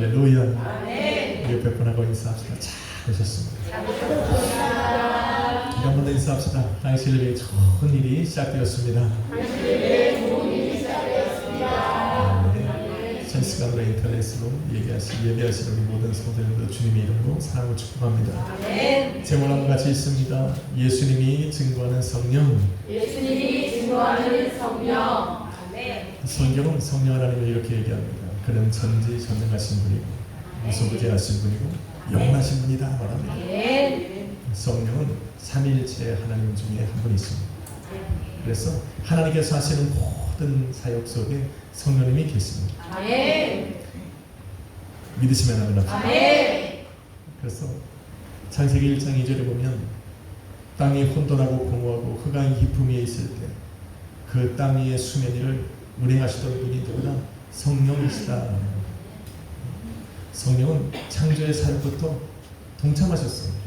할렐루야. 아멘. 우리 옆에 분하고 인사합시다. 잘 오셨습니다. 한 번 더 인사합시다. 당신에게 좋은 일이 시작되었습니다. 실시간으로 인터넷으로 예배하시는 우리 모든 성도님들 주님의 이름으로 사랑을 축복합니다. 아멘. 제목은 같이 있습니다. 예수님이 증거하는 성령. 예수님이 증거하는 성령. 아멘. 성경은 성령 하나님을 이렇게 얘기합니다. 그는 전지전능하신 분이고 무소부재하신 분이고 영원하신 분이다 말합니다. 아멘. 성령은 삼위일체 하나님 중에 한 분이 있습니다. 그래서 하나님께서 하시는 모든 사역 속에 성령님이 계십니다. 아멘. 믿으시면 합니다. 아멘. 그래서 창세기 1장 2절에 보면 땅이 혼돈하고 공허하고 흑암이 깊음 위에 있을 때 그 땅 위의 수면 위를 운행하시던 분이 누구나 성령이시다. 성령은 창조의 사역부터 동참하셨습니다.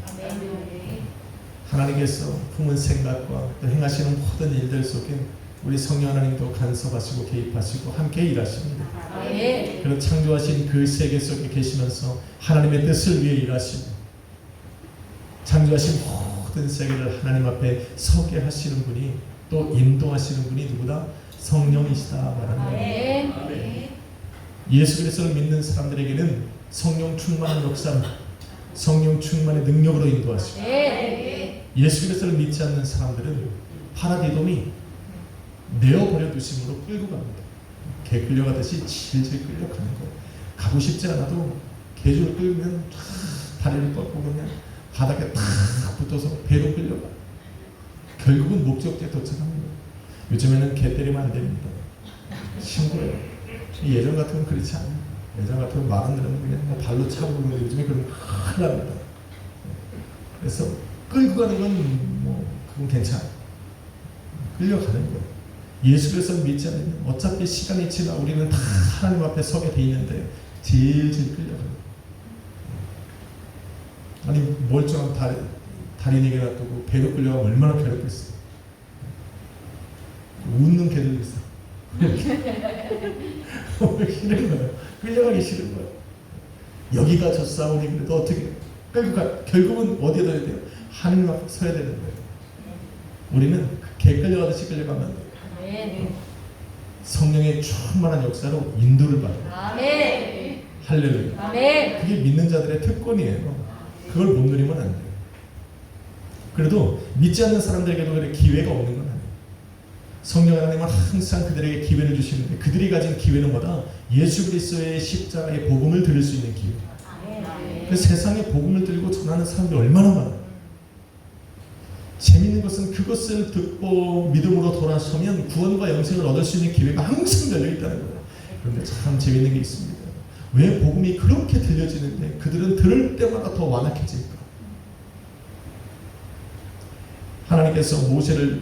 하나님께서 품은 생각과 또 행하시는 모든 일들 속에 우리 성령 하나님도 간섭하시고 개입하시고 함께 일하십니다. 아멘. 그리고 창조하신 그 세계 속에 계시면서 하나님의 뜻을 위해 일하시고 창조하신 모든 세계를 하나님 앞에 서게 하시는 분이 또 인도하시는 분이 누구다? 성령이시다 말합니다. 아멘. 예수 그리스도를 믿는 사람들에게는 성령 충만한 역사, 성령 충만의 능력으로 인도하시고 예수 그리스도를 믿지 않는 사람들은 파라디돔이 내어버려 두심으로 끌고 갑니다. 개 끌려가듯이 질질 끌려가는 거예요. 가고 싶지 않아도 개줄 끌면 다리를 뻗고 그냥 바닥에 탁 붙어서 배로 끌려가. 결국은 목적지에 도착합니다. 요즘에는 개 때리면 안 됩니다. 신고해요. 예전 같으면 그렇지 않아요. 예전 같으면 말안 들으면 그냥 뭐 발로 차고 그러는데 요즘에 그러면 큰일 납니다. 그래서 끌고 가는 건 뭐 그건 괜찮아요. 끌려가는 거예요. 예수 그리스도를 믿지 않으면 어차피 시간이 지나 우리는 다 하나님 앞에 서게 돼 있는데 질질 끌려가요. 아니 멀쩡한 다리 4개 놔두고 배로 끌려가면 얼마나 괴롭겠어요. 웃는 개들도 있어. 싫은 거예요. 끌려가기 싫은 거예요. 여기가 저 싸우니 그래도 어떻게 끌고 가? 결국은 어디에 둬야 돼요? 하나님 앞에 서야 되는 거예요. 우리는 개 끌려가듯이 끌려가면 안 돼요. 성령의 충만한 역사로 인도를 받아요. 아멘. 할렐루야. 아멘. 그게 믿는 자들의 특권이에요. 그걸 못 누리면 안 돼요. 그래도 믿지 않는 사람들에게도 그래 기회가 없는 건 아니에요. 성령 하나님은 항상 그들에게 기회를 주시는데 그들이 가진 기회는 뭐다? 예수 그리스도의 십자가의 복음을 들을 수 있는 기회. 그 세상에 복음을 들고 전하는 사람들이 얼마나 많아요. 재미있는 것은 그것을 듣고 믿음으로 돌아서면 구원과 영생을 얻을 수 있는 기회가 항상 열려있다는 거예요. 그런데 참 재미있는 게 있습니다. 왜 복음이 그렇게 들려지는데 그들은 들을 때마다 더 완악해질까? 하나님께서 모세를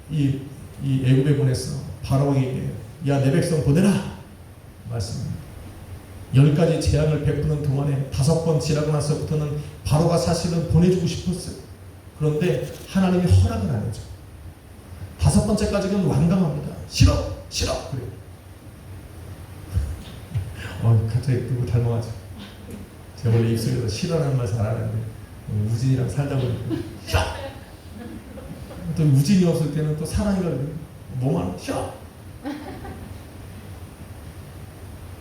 이 애굽에 보내서 바로에게 야 내 백성 보내라 말씀합니다. 10가지 재앙을 베푸는 동안에 5번 지나고 나서부터는 바로가 사실은 보내주고 싶었어요. 그런데 하나님이 허락을 안 해줘. 5번째까지는 완강합니다. 싫어 그래요. 갑자기 누구 닮아가지고 제가 원래 입술에서 싫어하는 말 잘하는데 우진이랑 살다 보니까 싫어. 또 우진이 없을 때는 또 사랑이가 뭐만 싫어.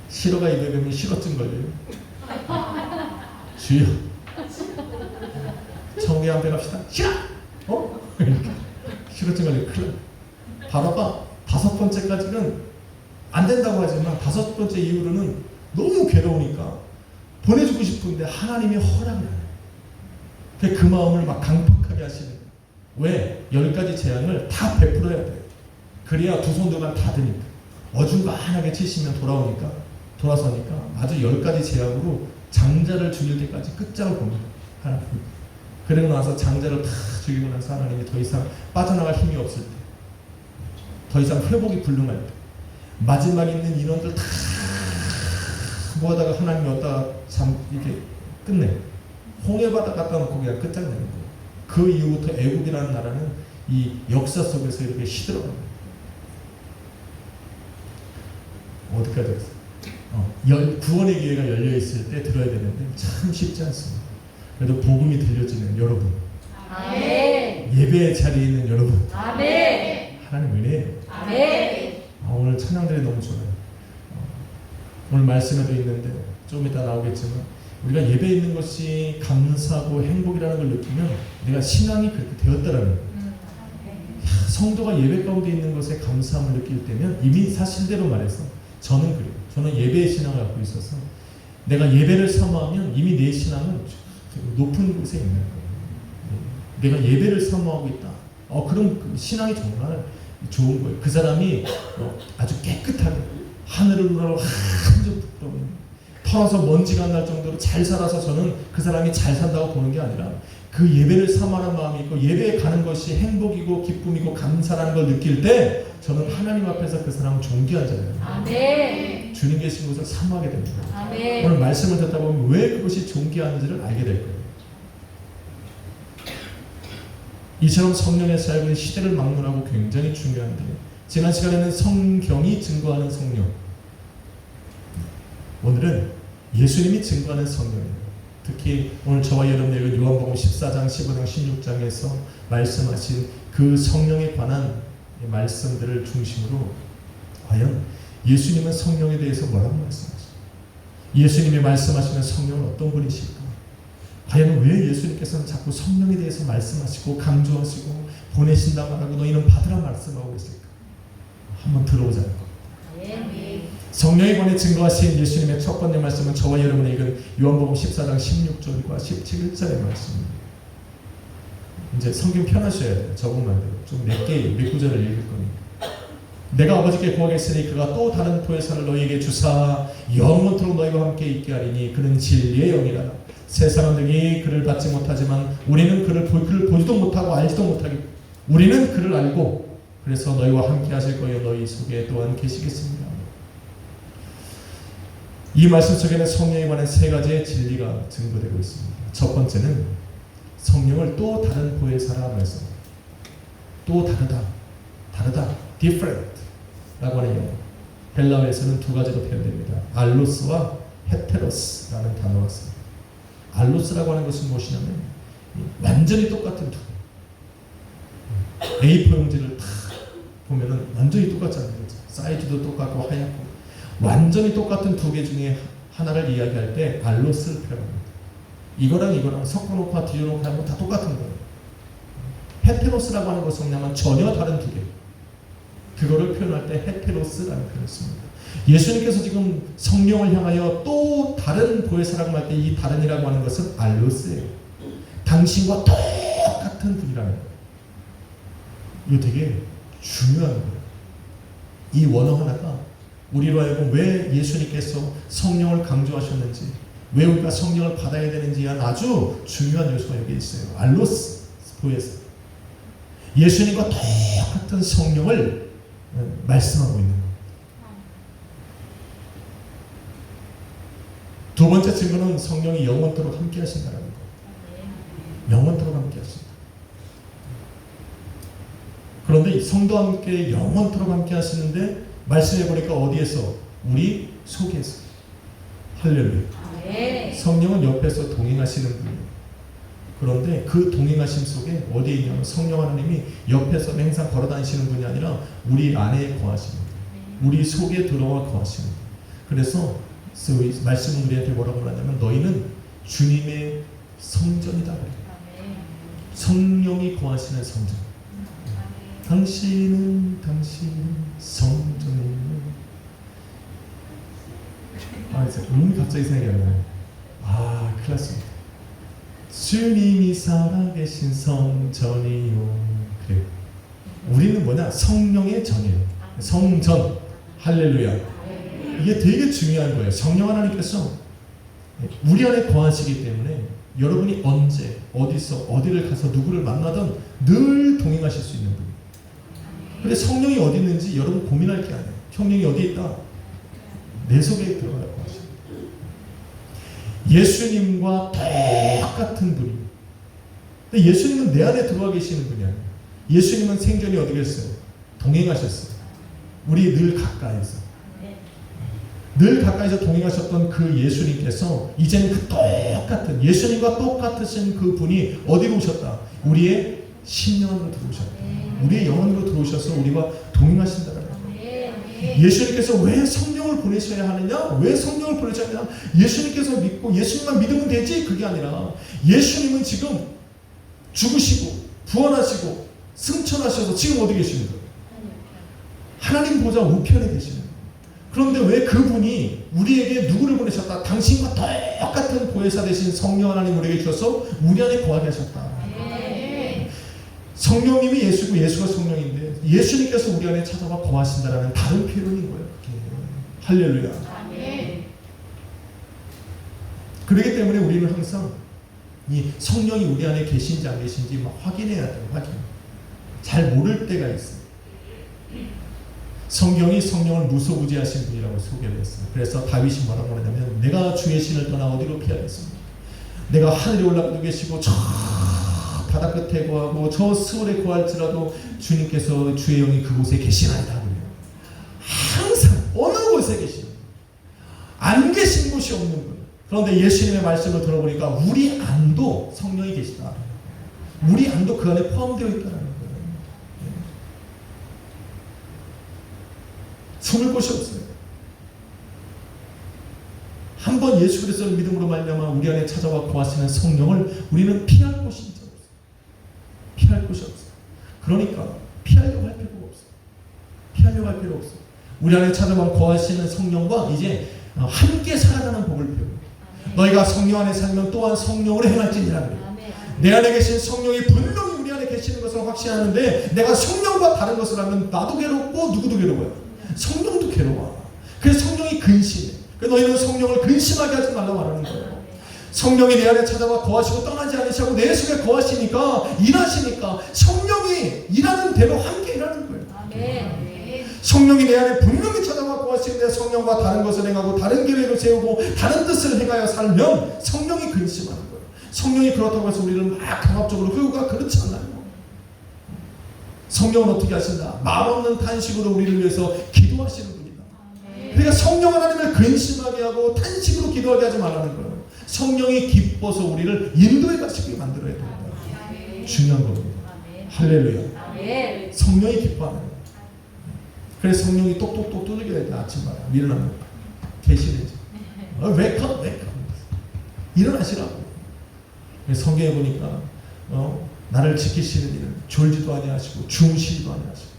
싫어가 입에 배면 싫어증 걸려요. 주여 청계 한번 갑시다. 싫어. 이렇게 싫어증 걸리고 큰일 나. 바로가 5번째까지는 안 된다고 하지만 5번째 이후로는 너무 괴로우니까 보내주고 싶은데 하나님이 허락을 안 해요. 그 마음을 막 강팍하게 하시는 거예요. 왜? 10가지 재앙을 다 베풀어야 돼요. 그래야 두 손두가 다 드니까. 어중간하게 치시면 돌아서니까 아주 10가지 재앙으로 장자를 죽일 때까지 끝장을 봅니다. 하나님. 그러고 나서 장자를 다 죽이고 나서 하나님이 더 이상 빠져나갈 힘이 없을 때, 더 이상 회복이 불능할 때, 마지막에 있는 인원들 다 모아다가 하나님이 어디다가 이렇게 끝내. 홍해바다 갖다 놓고 그냥 끝장내는 거예요. 그 이후부터 애국이라는 나라는 이 역사 속에서 이렇게 시들어갑니다. 어디까지 했어요? 구원의 기회가 열려 있을 때 들어야 되는데 참 쉽지 않습니다. 그래도 복음이 들려지는 여러분, 아멘. 예배의 자리에 있는 여러분, 아멘. 하나님 은혜예요. 아멘. 오늘 찬양들이 너무 좋아요. 오늘 말씀에도 있는데 좀 이따 나오겠지만 우리가 예배에 있는 것이 감사하고 행복이라는 걸 느끼면 내가 신앙이 그렇게 되었다라는 거예요. 성도가 예배 가운데 있는 것에 감사함을 느낄 때면 이미 사실대로 말해서 저는 그래요. 저는 예배의 신앙을 갖고 있어서 내가 예배를 사모하면 이미 내 신앙은 높은 곳에 있는 거예요. 내가 예배를 사모하고 있다. 그럼 그 신앙이 정말 좋은 거예요. 그 사람이 아주 깨끗하게 하늘을 우러러 한적 털어서 먼지가 날 정도로 잘 살아서 저는 그 사람이 잘 산다고 보는 게 아니라 그 예배를 사모하는 마음이 있고 예배에 가는 것이 행복이고 기쁨이고 감사라는 걸 느낄 때 저는 하나님 앞에서 그 사람을 존귀한 자예요. 아멘. 주님 계신 것을 사모하게 됩니다. 아멘. 오늘 말씀을 듣다 보면 왜 그것이 존귀한지를 알게 될 거예요. 이처럼 성령의 사역은 시대를 막론하고 굉장히 중요한데 지난 시간에는 성경이 증거하는 성령, 오늘은 예수님이 증거하는 성령이에요. 특히 오늘 저와 여러분이 읽은 요한복음 14장, 15장, 16장에서 말씀하신 그 성령에 관한 말씀들을 중심으로 과연 예수님은 성령에 대해서 뭐라고 말씀하시죠? 예수님이 말씀하시는 성령은 어떤 분이실까? 과연 왜 예수님께서는 자꾸 성령에 대해서 말씀하시고 강조하시고 보내신다 말하고 너희는 받으라 말씀하고 계실까? 한번 들어보자는 겁니다. 아멘. 성령에 관해 증거하신 예수님의 첫 번째 말씀은 저와 여러분이 읽은 요한복음 14장 16절과 17절의 말씀입니다. 이제 성경 펴나셔야 돼요. 적응만 돼요. 좀 몇 구절을 읽을 겁니다. 내가 아버지께 구하겠으니 그가 또 다른 보혜사를 너희에게 주사 영원토록 너희와 함께 있게 하리니 그는 진리의 영이라. 세상은 능히 그를 받지 못하지만 우리는 그를 보지도 못하고 알지도 못하기 우리는 그를 알고 그래서 너희와 함께 하실 거예요. 너희 속에 또한 계시겠습니다. 이 말씀 속에는 성령에 관한 세 가지의 진리가 증거되고 있습니다. 첫 번째는 성령을 또 다른 보혜사라 말씀. 또 다르다, different 라고 하는 영어. 헬라어에서는 두 가지로 표현됩니다. 알로스와 헤테로스라는 단어가 있습니다. 알로스라고 하는 것은 무엇이냐면 완전히 똑같은 두 개. A4 용지를 딱 보면은 완전히 똑같잖아요. 사이즈도 똑같고 하얗고 완전히 똑같은 두 개 중에 하나를 이야기할 때 알로스를 표현합니다. 이거랑 섞어놓고 뒤져놓고 하면 다 똑같은 거예요. 헤테로스라고 하는 것은 뭐냐면 전혀 다른 두 개. 그거를 표현할 때 헤테로스라는 표현을 씁니다. 예수님께서 지금 성령을 향하여 또 다른 보혜사라고 할 때 이 다른이라고 하는 것은 알로스예요. 당신과 똑같은 분이라는 거예요. 이거 되게 중요한 거예요. 이 원어 하나가 우리로 하여금 왜 예수님께서 성령을 강조하셨는지 왜 우리가 성령을 받아야 되는지에 대한 아주 중요한 요소가 여기 있어요. 알로스, 보혜사. 예수님과 똑같은 성령을 말씀하고 있는 겁니다. 두 번째 증거는 성령이 영원토록 함께 하신다는 거. 영원토록 함께 하신다. 그런데 성도와 함께 영원토록 함께 하시는데 말씀해 보니까 어디에서? 우리 속에서. 할렐루야. 성령은 옆에서 동행하시는 분이에요. 그런데 그 동행하심 속에 어디에 있냐면 성령 하나님이 옆에서 항상 걸어다니시는 분이 아니라 우리 안에 거하시는 분이에요. 우리 속에 들어와 거하시는 분이에요. 그래서 말씀은 우리한테 뭐라고 하냐면 너희는 주님의 성전이다. 성령이 거하시는 성전. 당신은 성전이에요. 이제 음이 갑자기 생각이 안 나요. 큰일 났습니다. 주님이 살아계신 성전이요. 그래요. 우리는 뭐냐? 성령의 전이에요. 성전. 할렐루야. 이게 되게 중요한 거예요. 성령 하나님께서 우리 안에 거하시기 때문에 여러분이 언제, 어디서, 어디를 가서 누구를 만나든 늘 동행하실 수 있는 분이에요. 근데 성령이 어디 있는지 여러분 고민할 게 아니에요. 성령이 어디에 있다? 내 속에 들어갈 것이다. 예수님과 똑같은 분이에요. 근데 예수님은 내 안에 들어와 계시는 분이 아니에요. 예수님은 생전에 어디 계셨어요? 동행하셨어요. 우리 늘 가까이서. 늘 가까이서 동행하셨던 그 예수님께서 이제는 그 똑같은 예수님과 똑같으신 그 분이 어디로 오셨다? 우리의 심령으로 들어오셨다. 우리의 영혼으로 들어오셔서 우리와 동행하신다는 거예요. 예수님께서 왜 성령을 보내셔야 하느냐? 왜 성령을 보내셔야 하느냐? 예수님께서 믿고 예수님만 믿으면 되지? 그게 아니라 예수님은 지금 죽으시고 부활하시고 승천하셔서 지금 어디 계시는 거예요? 하나님 보좌 우편에 계시는 거예요. 그런데 왜 그분이 우리에게 누구를 보내셨다? 당신과 똑같은 보혜사 되신 성령 하나님 우리에게 주셔서 우리 안에 거하게 하셨다. 성령님이 예수고 예수가 성령인데 예수님께서 우리 안에 찾아와 거하신다라는 다른 표현인 거예요. 할렐루야. 그렇기 때문에 우리는 항상 이 성령이 우리 안에 계신지 안 계신지 막 확인해야 돼요. 확인. 잘 모를 때가 있어요. 성경이 성령을 무소부지하신 분이라고 소개를 했어요. 그래서 다윗이 뭐라고 하냐면 내가 주의 신을 떠나 어디로 피하겠습니까? 내가 하늘에 올라가도 계시고 저 바다 끝에 거하고 저 스월에 거할지라도 주님께서 주의 영이 그곳에 계시나이다. 항상 어느 곳에 계시는 안 계신 곳이 없는 분. 그런데 예수님의 말씀을 들어보니까 우리 안도 성령이 계시다. 우리 안도 그 안에 포함되어 있다는 거예요. 숨을 곳이 없어요. 한번 예수 그리스도를 믿음으로 말미암아 우리 안에 찾아와 거하시는 성령을 우리는 피할 곳이 없어요. 피할 곳이 없어요. 그러니까 피하려고 할 필요가 없어요. 피하려고 할 필요 없어요. 우리 안에 찾아와 거하시는 성령과 이제 함께 살아가는 법을 배워요. 너희가 성령 안에 살면 또한 성령으로 행할지니라 그래요. 내 안에 계신 성령이 분명히 우리 안에 계시는 것을 확신하는데 내가 성령과 다른 것을 하면 나도 괴롭고 누구도 괴로워요. 성령도 괴로워. 그래서 성령이 근심해. 그래서 너희는 성령을 근심하게 하지 말라고 말하는 거예요. 성령이 내 안에 찾아와 거하시고 떠나지 않으시고 내 속에 거하시니까 일하시니까 성령이 일하는 대로 함께 일하는 거예요. 성령이 내 안에 분명히 찾아와 거하시는데 성령과 다른 것을 행하고 다른 계획을 세우고 다른 뜻을 행하여 살면 성령이 근심하는 거예요. 성령이 그렇다고 해서 우리를 막 강압적으로 끌고가 그렇지 않아요. 성령은 어떻게 하신다? 마음 없는 탄식으로 우리를 위해서 기도하시는 분이다. 그러니까 성령 하나님을 근심하게 하고 탄식으로 기도하게 하지 말라는 거예요. 성령이 기뻐서 우리를 인도해 가시게 만들어야 된다. 중요한 겁니다. 할렐루야. 성령이 기뻐하는 거예요. 그래서 성령이 똑똑똑 두들겨야 돼. 아침마다 일어나면 계시는지 웨이크업 일어나시라고. 성경에 보니까 나를 지키시는 일은 졸지도 아니하시고 주무시지도 아니하시고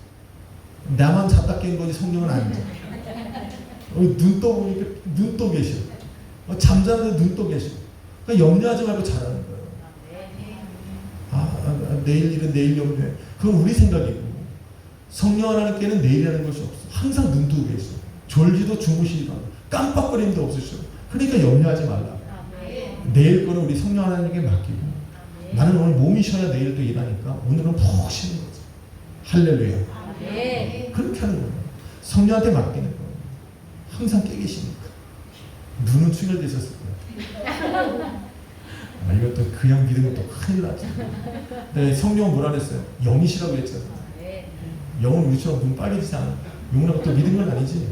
나만 잤다 깬 거지 성령은 아니죠. 눈 떠보니까 눈 떠 계셔. 잠자는데 눈 떠 계셔. 그러니까 염려하지 말고 잘하는 거예요. 내일 일은 내일 염려해. 그건 우리 생각이고 성령 하나님께는 내일이라는 것이 없어. 항상 눈 뜨고 계셔. 졸지도 주무시지도 않고 깜빡거림도 없으셔. 그러니까 염려하지 말라. 내일 거는 우리 성령 하나님께 맡기고 나는 오늘 몸이 쉬어야 내일 또 일하니까 오늘은 푹 쉬는 거죠. 할렐루야. 그렇게 하는 거예요. 성령한테 맡기는 거예요. 항상 깨 계시니까. 눈은 충혈되셨을 거예요. 이것도 그냥 믿으면 또 큰일 나죠. 근데 성령은 뭐라 그랬어요? 영이시라고 했잖아요. 영은 우리처럼 눈 빨개지지 않아. 영이라고 또 믿은 건 아니지.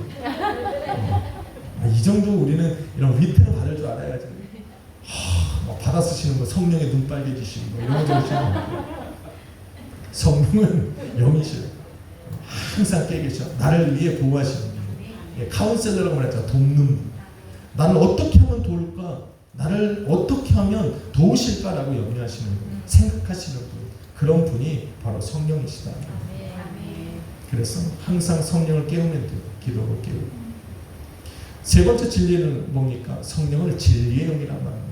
이 정도 우리는 이런 위태를 받을 줄 알아야지. 받아 쓰시는 거, 성령의 눈 빨개지시는 거 이런 거 좀 성령은 영이시래요. 항상 깨 계셔. 나를 위해 보호하시는 분. 카운셀러라고 말했잖아. 돕는 분. 나를 어떻게 하면 도울까? 나를 어떻게 하면 도우실까라고 염려하시는 분, 생각하시는 분. 그런 분이 바로 성령이시다. 그래서 항상 성령을 깨우면 돼요. 기도로 깨우고. 세 번째 진리는 뭡니까? 성령을 진리의 영이라고 합니다.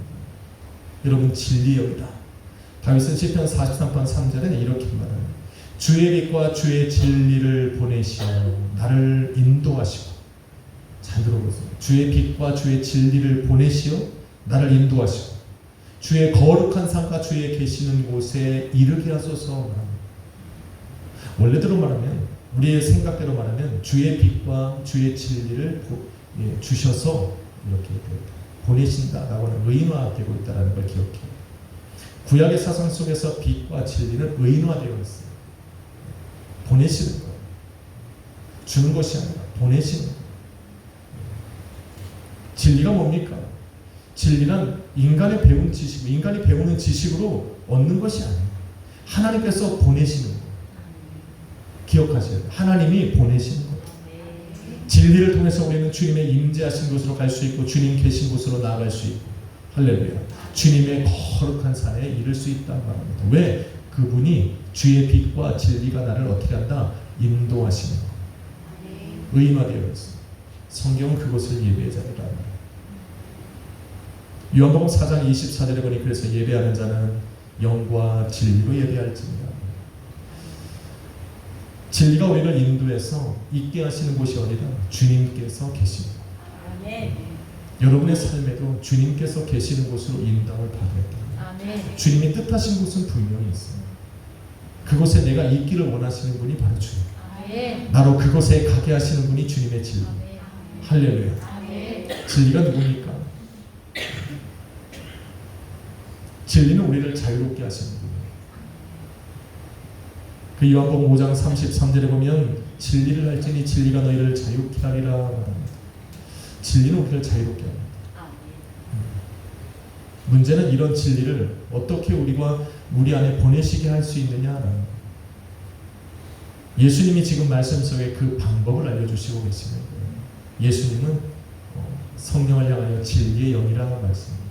여러분 진리의 영이다. 다윗은 시편 43편 3절에 이렇게 말합니다. 주의 빛과 주의 진리를 보내시어 나를 인도하시고. 잘 들어보세요. 주의 빛과 주의 진리를 보내시어 나를 인도하시고 주의 거룩한 산과 주의 계시는 곳에 이르게 하소서. 원래대로 말하면 우리의 생각대로 말하면 주의 빛과 주의 진리를 주셔서 이렇게 보내신다라고 하는 의인화되고 있다는 걸 기억해요. 구약의 사상 속에서 빛과 진리는 의인화되어 있어요. 보내시는 거예요. 주는 것이 아니라 보내시는 거예요. 진리가 뭡니까? 진리는 인간의 배운 지식, 인간이 배우는 지식으로 얻는 것이 아니에요. 하나님께서 보내시는 거. 기억하셔야 돼요. 하나님이 보내시는 거. 진리를 통해서 우리는 주님의 임재하신 곳으로 갈 수 있고 주님 계신 곳으로 나아갈 수 있고 할렐루야. 주님의 거룩한 산에 이를 수 있다는 말입니다. 왜? 그분이 주의 빛과 진리가 나를 어떻게 한다? 인도하시는 거. 의인화되어 있습니다. 성경은 그것을 예배의 자리라 말합니다. 요한복음 4장 24절에 보니 그래서 예배하는 자는 영과 진리로 예배할지니라. 진리가 우리를 인도해서 있게 하시는 곳이 어디다? 주님께서 계십니다. 여러분의 삶에도 주님께서 계시는 곳으로 인도를 받아야 됩니다. 주님이 뜻하신 곳은 분명히 있어요. 그곳에 내가 있기를 원하시는 분이 바로 주님. 나로 그곳에 가게 하시는 분이 주님의 진리. 할렐루야. 진리가 누굽니까? 진리는 우리를 자유롭게 하시는 분이에요. 그 요한복음 5장 33절에 보면 진리를 알지니 진리가 너희를 자유케 하리라 말합니다. 진리는 우리를 자유롭게 합니다. 문제는 이런 진리를 어떻게 우리 안에 보내시게 할 수 있느냐라는 거예요. 예수님이 지금 말씀 속에 그 방법을 알려주시고 계시는 거예요. 예수님은 성령을 향하여 진리의 영이라 말씀합니다.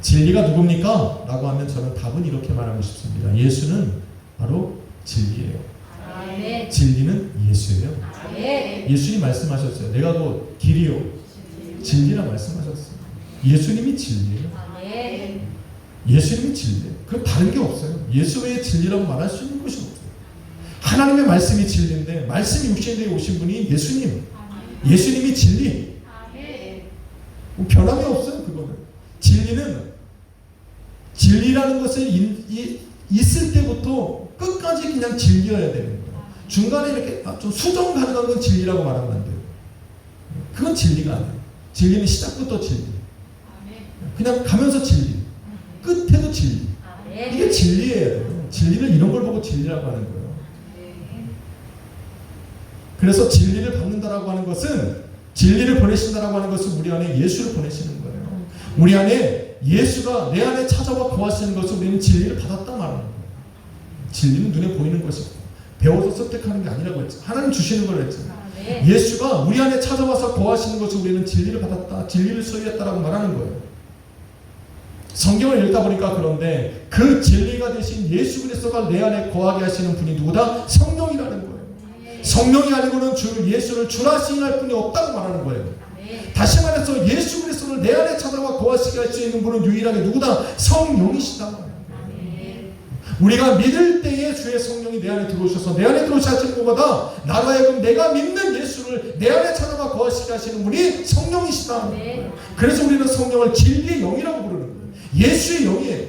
진리가 누굽니까? 라고 하면 저는 답은 이렇게 말하고 싶습니다. 예수는 바로 진리예요. 진리는 예수예요. 예수님 말씀하셨어요. 내가 곧 길이요 진리라 말씀하셨어요. 예수님이 진리예요. 예수님이 진리예요. 그럼 다른 게 없어요. 예수 외에 진리라고 말할 수 있는 것이 없어요. 하나님의 말씀이 진리인데 말씀이 육신되어 오신 분이 예수님. 예수님이 진리. 변함이 없어요. 그거는. 진리라는 것을 있을 때부터 끝까지 그냥 진리여야 되는 거예요. 중간에 이렇게 좀 수정 가능한 건 진리라고 말하면 안 돼요. 그건 진리가 아니에요. 진리는 시작부터 진리. 그냥 가면서 진리. 끝에도 진리. 이게 진리예요. 진리는 이런 걸 보고 진리라고 하는 거예요. 그래서 진리를 받는다라고 하는 것은 진리를 보내신다라고 하는 것은 우리 안에 예수를 보내시는 거예요. 우리 안에 예수가 내 안에 찾아와 거하시는 것을 우리는 진리를 받았다 말하는 거예요. 진리는 눈에 보이는 것이고 배워서 습득하는 게 아니라고 했죠. 하나님 주시는 걸 했죠. 예수가 우리 안에 찾아와서 거하시는 것을 우리는 진리를 받았다, 진리를 소유했다라고 말하는 거예요. 성경을 읽다 보니까 그런데 그 진리가 되신 예수 그리스도가 내 안에 거하게 하시는 분이 누구다? 성령이라는 거예요. 성령이 아니고는 예수를 주라 시인할 분이 없다고 말하는 거예요. 다시 말해서 예수 그리스도를 내 안에 찾아와 거하시게 할 수 있는 분은 유일하게 누구다? 성령이시다. 우리가 믿을 때에 주의 성령이 내 안에 들어오셔서 내 안에 들어오시는 것보다 나로 하여금 내가 믿는 예수를 내 안에 찾아와 거하시게 하시는 분이 성령이시다. 그래서 우리는 성령을 진리의 영이라고 부르는 거예요. 예수의 영이에요.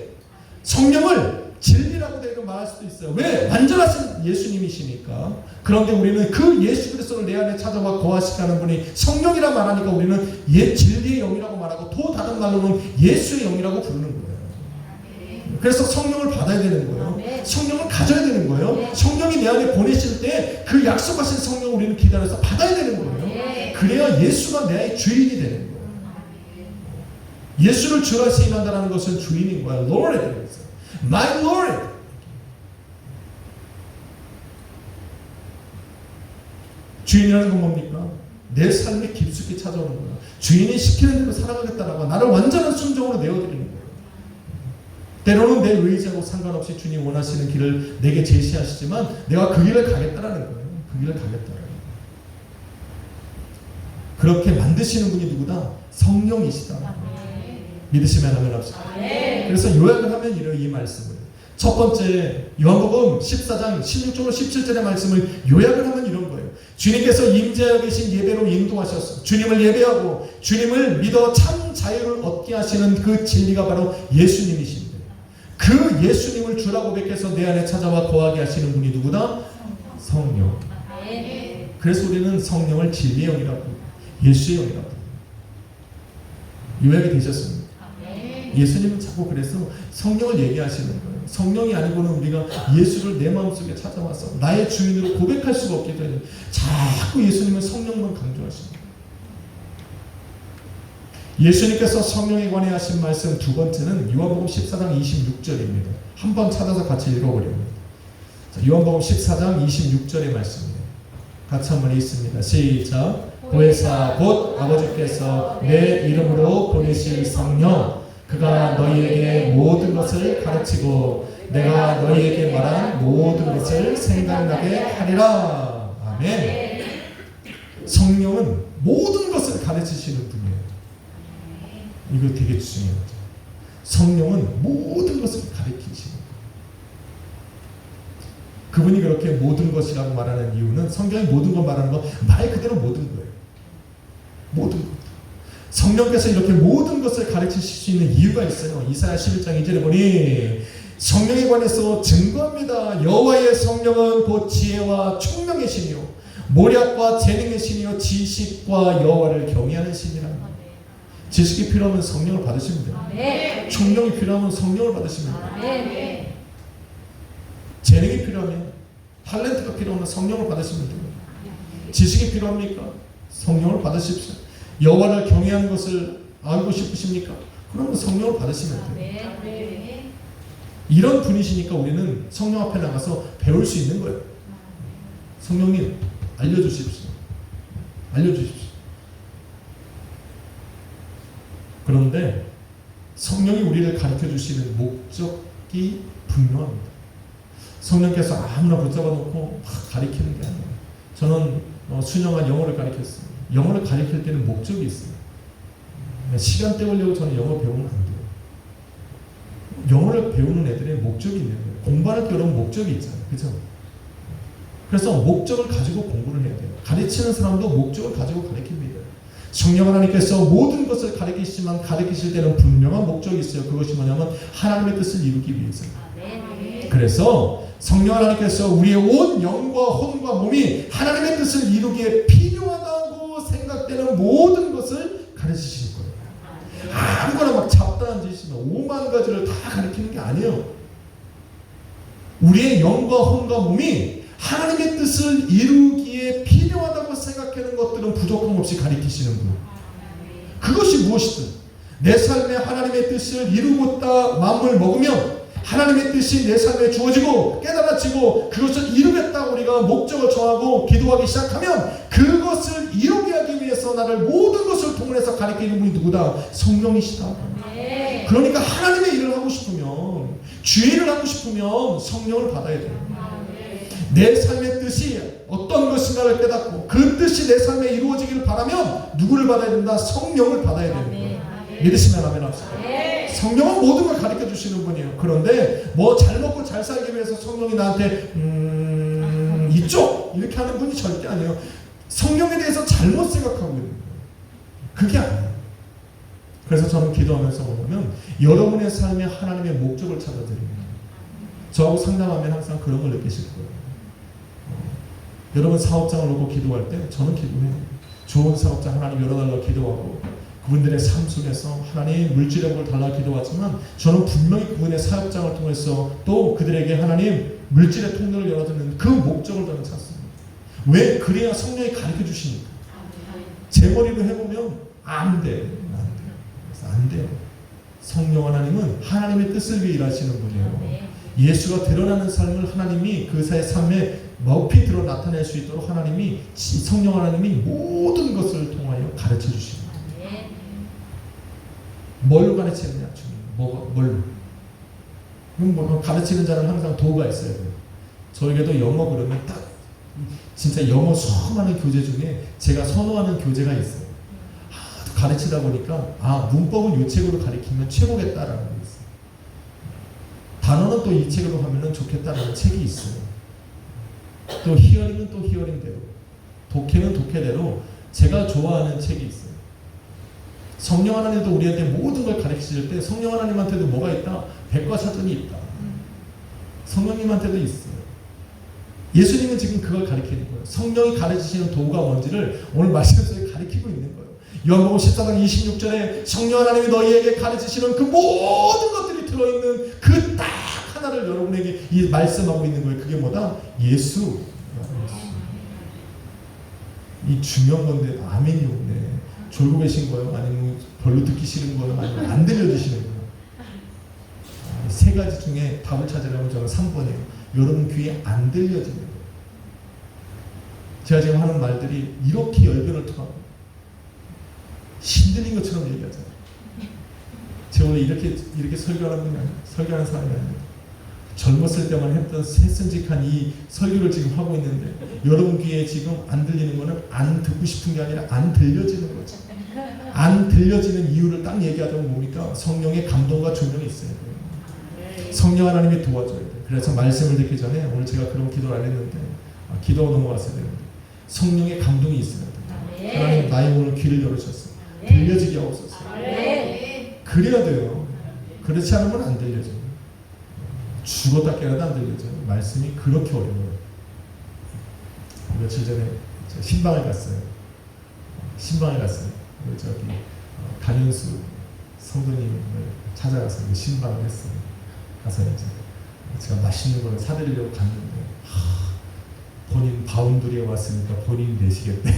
성령을 진리라고 내가 말할 수도 있어요. 왜? 완전하신 예수님이시니까. 그런데 우리는 그 예수 그리스도를 내 안에 찾아와 거하시게 하는 분이 성령이라 말하니까 우리는 진리의 영이라고 말하고 또 다른 말로는 예수의 영이라고 부르는 거예요. 그래서 성령을 받아야 되는 거예요. 성령을 가져야 되는 거예요. 성령이 내 안에 보내실 때 그 약속하신 성령을 우리는 기다려서 받아야 되는 거예요. 그래야 예수가 내 주인이 되는 거예요. 예수를 주라 시인한다는 것은 주인인 거야. Lord에 대해서. My Lord. 주인이라는 건 뭡니까? 내 삶에 깊숙이 찾아오는 거야. 주인이 시키는 대로 살아가겠다라고 나를 완전한 순종으로 내어드리는 거예요. 때로는 내 의지하고 상관없이 주님 원하시는 길을 내게 제시하시지만 내가 그 길을 가겠다라는 거예요. 그 길을 가겠다라는 거예요. 그렇게 만드시는 분이 누구다? 성령이시다. 믿으시면 하면 합시다. 그래서 요약을 하면 이 말씀을 첫 번째 요한복음 14장 16절로 17절의 말씀을 요약을 하면 이런 거예요. 주님께서 임재하여 계신 예배로 인도하셔서 주님을 예배하고 주님을 믿어 참 자유를 얻게 하시는 그 진리가 바로 예수님이십니다. 그 예수님을 주라고 고백해서 내 안에 찾아와 거하게 하시는 분이 누구다? 성령. 그래서 우리는 성령을 진리의 영이라고 예수의 영이라고 요약이 되셨습니다. 예수님은 자꾸 그래서 성령을 얘기하시는 거예요. 성령이 아니고는 우리가 예수를 내 마음속에 찾아와서 나의 주인으로 고백할 수가 없게 되는 자꾸 예수님은 성령만 강조하십니다. 예수님께서 성령에 관해 하신 말씀 두 번째는 요한복음 14장 26절입니다. 한번 찾아서 같이 읽어보려고. 요한복음 14장 26절의 말씀입니다. 같이 한번 읽습니다. 시작. 보혜사 곧 아버지께서 내 이름으로 보내실 성령 그가 너희에게 모든 것을 가르치고 내가 너희에게 말한 모든 것을 생각나게 하리라. 아멘. 성령은 모든 것을 가르치시는 분이에요. 이거 되게 중요하죠. 성령은 모든 것을 가르치시는 거예요. 그분이 그렇게 모든 것이라고 말하는 이유는 성경이 모든 걸 말하는 건 말 그대로 모든 거예요. 모든 것. 성령께서 이렇게 모든 것을 가르치실 수 있는 이유가 있어요. 이사야 11장 2절에 보니 성령에 관해서 증거합니다. 여호와의 성령은 곧 지혜와 총명의 신이요 모략과 재능의 신이요 지식과 여호와를 경외하는 신이라. 지식이 필요하면 성령을 받으시면 돼요. 총명이 필요하면 성령을 받으시면 돼요. 재능이 필요하면 탤런트가 필요하면 성령을 받으시면 돼요. 지식이 필요합니까? 성령을 받으십시오. 여호와를 경외하는 것을 알고 싶으십니까? 그러면 성령을 받으시면 돼요. 이런 분이시니까 우리는 성령 앞에 나가서 배울 수 있는 거예요. 성령님 알려주십시오. 알려주십시오. 그런데 성령이 우리를 가르쳐 주시는 목적이 분명합니다. 성령께서 아무나 붙잡아 놓고 막 가르치는 게 아니에요. 저는 수년간 영어를 가르쳤어요. 영어를 가르칠 때는 목적이 있어요. 시간 때우려고 저는 영어 배우면 안 돼요. 영어를 배우는 애들의 목적이 있는 거예요. 공부할 때 여러분 목적이 있잖아요. 그렇죠? 그래서 목적을 가지고 공부를 해야 돼요. 가르치는 사람도 목적을 가지고 가르칩니다. 성령 하나님께서 모든 것을 가르치시지만 가르치실 때는 분명한 목적이 있어요. 그것이 뭐냐면 하나님의 뜻을 이루기 위해서요. 그래서 성령 하나님께서 우리의 온 영과 혼과 몸이 하나님의 뜻을 이루기에 필요하다고 생각되는 모든 것을 가르치실 거예요. 아무거나 막 잡다한 짓이나 5만 가지를 다 가르치는 게 아니에요. 우리의 영과 혼과 몸이 하나님의 뜻을 이루기에 필요하다고 생각하는 것들은 부족함 없이 가르치시는 분. 그것이 무엇이든 내 삶에 하나님의 뜻을 이루고자 마음을 먹으면 하나님의 뜻이 내 삶에 주어지고 깨달아지고 그것을 이루겠다고 우리가 목적을 정하고 기도하기 시작하면 그것을 이루게 하기 위해서 나를 모든 것을 통해서 가리키는 분이 누구다? 성령이시다. 그러니까 하나님의 일을 하고 싶으면 주의 일을 하고 싶으면 성령을 받아야 돼요. 내 삶의 뜻이 어떤 것인가를 깨닫고 그 뜻이 내 삶에 이루어지기를 바라면 누구를 받아야 된다? 성령을 받아야 되는 거예요. 믿으시면 아멘 합시다. 성령은 모든 걸 가르쳐 주시는 분이에요. 그런데 뭐 잘 먹고 잘 살기 위해서 성령이 나한테 이쪽 이렇게 하는 분이 절대 아니에요. 성령에 대해서 잘못 생각하고 있는 거예요. 그게 아니에요. 그래서 저는 기도하면서 뭐냐면 여러분의 삶에 하나님의 목적을 찾아드립니다. 저하고 상담하면 항상 그런 걸 느끼실 거예요. 여러분 사업장을 놓고 기도할 때 저는 기도해요. 좋은 사업장 하나님 열어달라고 기도하고 그분들의 삶 속에서 하나님 물질력을 달라 기도하지만 저는 분명히 그분의 사역장을 통해서 또 그들에게 하나님 물질의 통로를 열어주는 그 목적을 저는 찾습니다. 왜? 그래야 성령이 가르쳐 주시니까. 제 머리로 해보면 안 돼요. 안 돼요. 성령 하나님은 하나님의 뜻을 위해 일하시는 분이에요. 예수가 드러나는 삶을 하나님이 그사의 삶에 높이 드러 나타낼 수 있도록 하나님이 성령 하나님이 모든 것을 통하여 가르쳐 주십니다. 뭘 가르치느냐 뭘로? 뭐 가르치는 자는 항상 도구가 있어야 돼요. 저에게도 영어 그러면 딱 진짜 영어 수많은 교재 중에 제가 선호하는 교재가 있어요. 가르치다 보니까 문법은 이 책으로 가르치면 최고겠다라는 게 있어요. 단어는 또 이 책으로 하면 좋겠다라는 책이 있어요. 또 히어링은 또 히어링대로, 독해는 독해대로 제가 좋아하는 책이 있어요. 성령 하나님도 우리한테 모든 걸 가르치실 때 성령 하나님한테도 뭐가 있다? 백과사전이 있다. 성령님한테도 있어요. 예수님은 지금 그걸 가르치는 거예요. 성령이 가르치시는 도구가 뭔지를 오늘 말씀에서 가르치고 있는 거예요. 요한복음 14장 26절에 성령 하나님이 너희에게 가르치시는 그 모든 것들이 들어있는 그 딱 하나를 여러분에게 이 말씀하고 있는 거예요. 그게 뭐다? 예수. 이 중요한 건데 아멘이 없네. 졸고 계신 거예요? 아니면 별로 듣기 싫은 거예요? 아니면 안 들려주시는 거예요? 세 가지 중에 답을 찾으려면 저는 3번이에요. 여러분 귀에 안 들려지는 거예요. 제가 지금 하는 말들이 이렇게 열변을 토하고 힘들린 것처럼 얘기하잖아요. 제가 원래 이렇게 설교하는 분이 아니에요. 설교하는 사람이 아니에요. 젊었을 때만 했던직한 이 설교를 지금 하고 있는데 여러분 귀에 지금 안 들리는 거는 안 듣고 싶은 게 아니라 안 들려지는 거죠. 안 들려지는 이유를 딱 얘기하자면 뭡니까? 성령의 감동과 조명이 있어야 돼요. 성령 하나님이 도와줘야 돼요. 그래서 말씀을 듣기 전에 오늘 제가 그런 기도를 안 했는데 기도 넘어갔어야 되는데 성령의 감동이 있어야 돼요. 하나님 나의 오늘 귀를 열으셨어요. 들려지게 하옵소서. 그래야 돼요. 그렇지 않으면 안 들려져요. 죽었다 깨어나도 안 들려져요. 말씀이 그렇게 어려워요. 며칠 전에 신방을 갔어요. 우리 저기 강현수 성도님을 찾아가서 신방을 했어요. 가서 이제 제가 맛있는 걸 사드리려고 갔는데 본인 바운드리에 왔으니까 본인 내시겠대.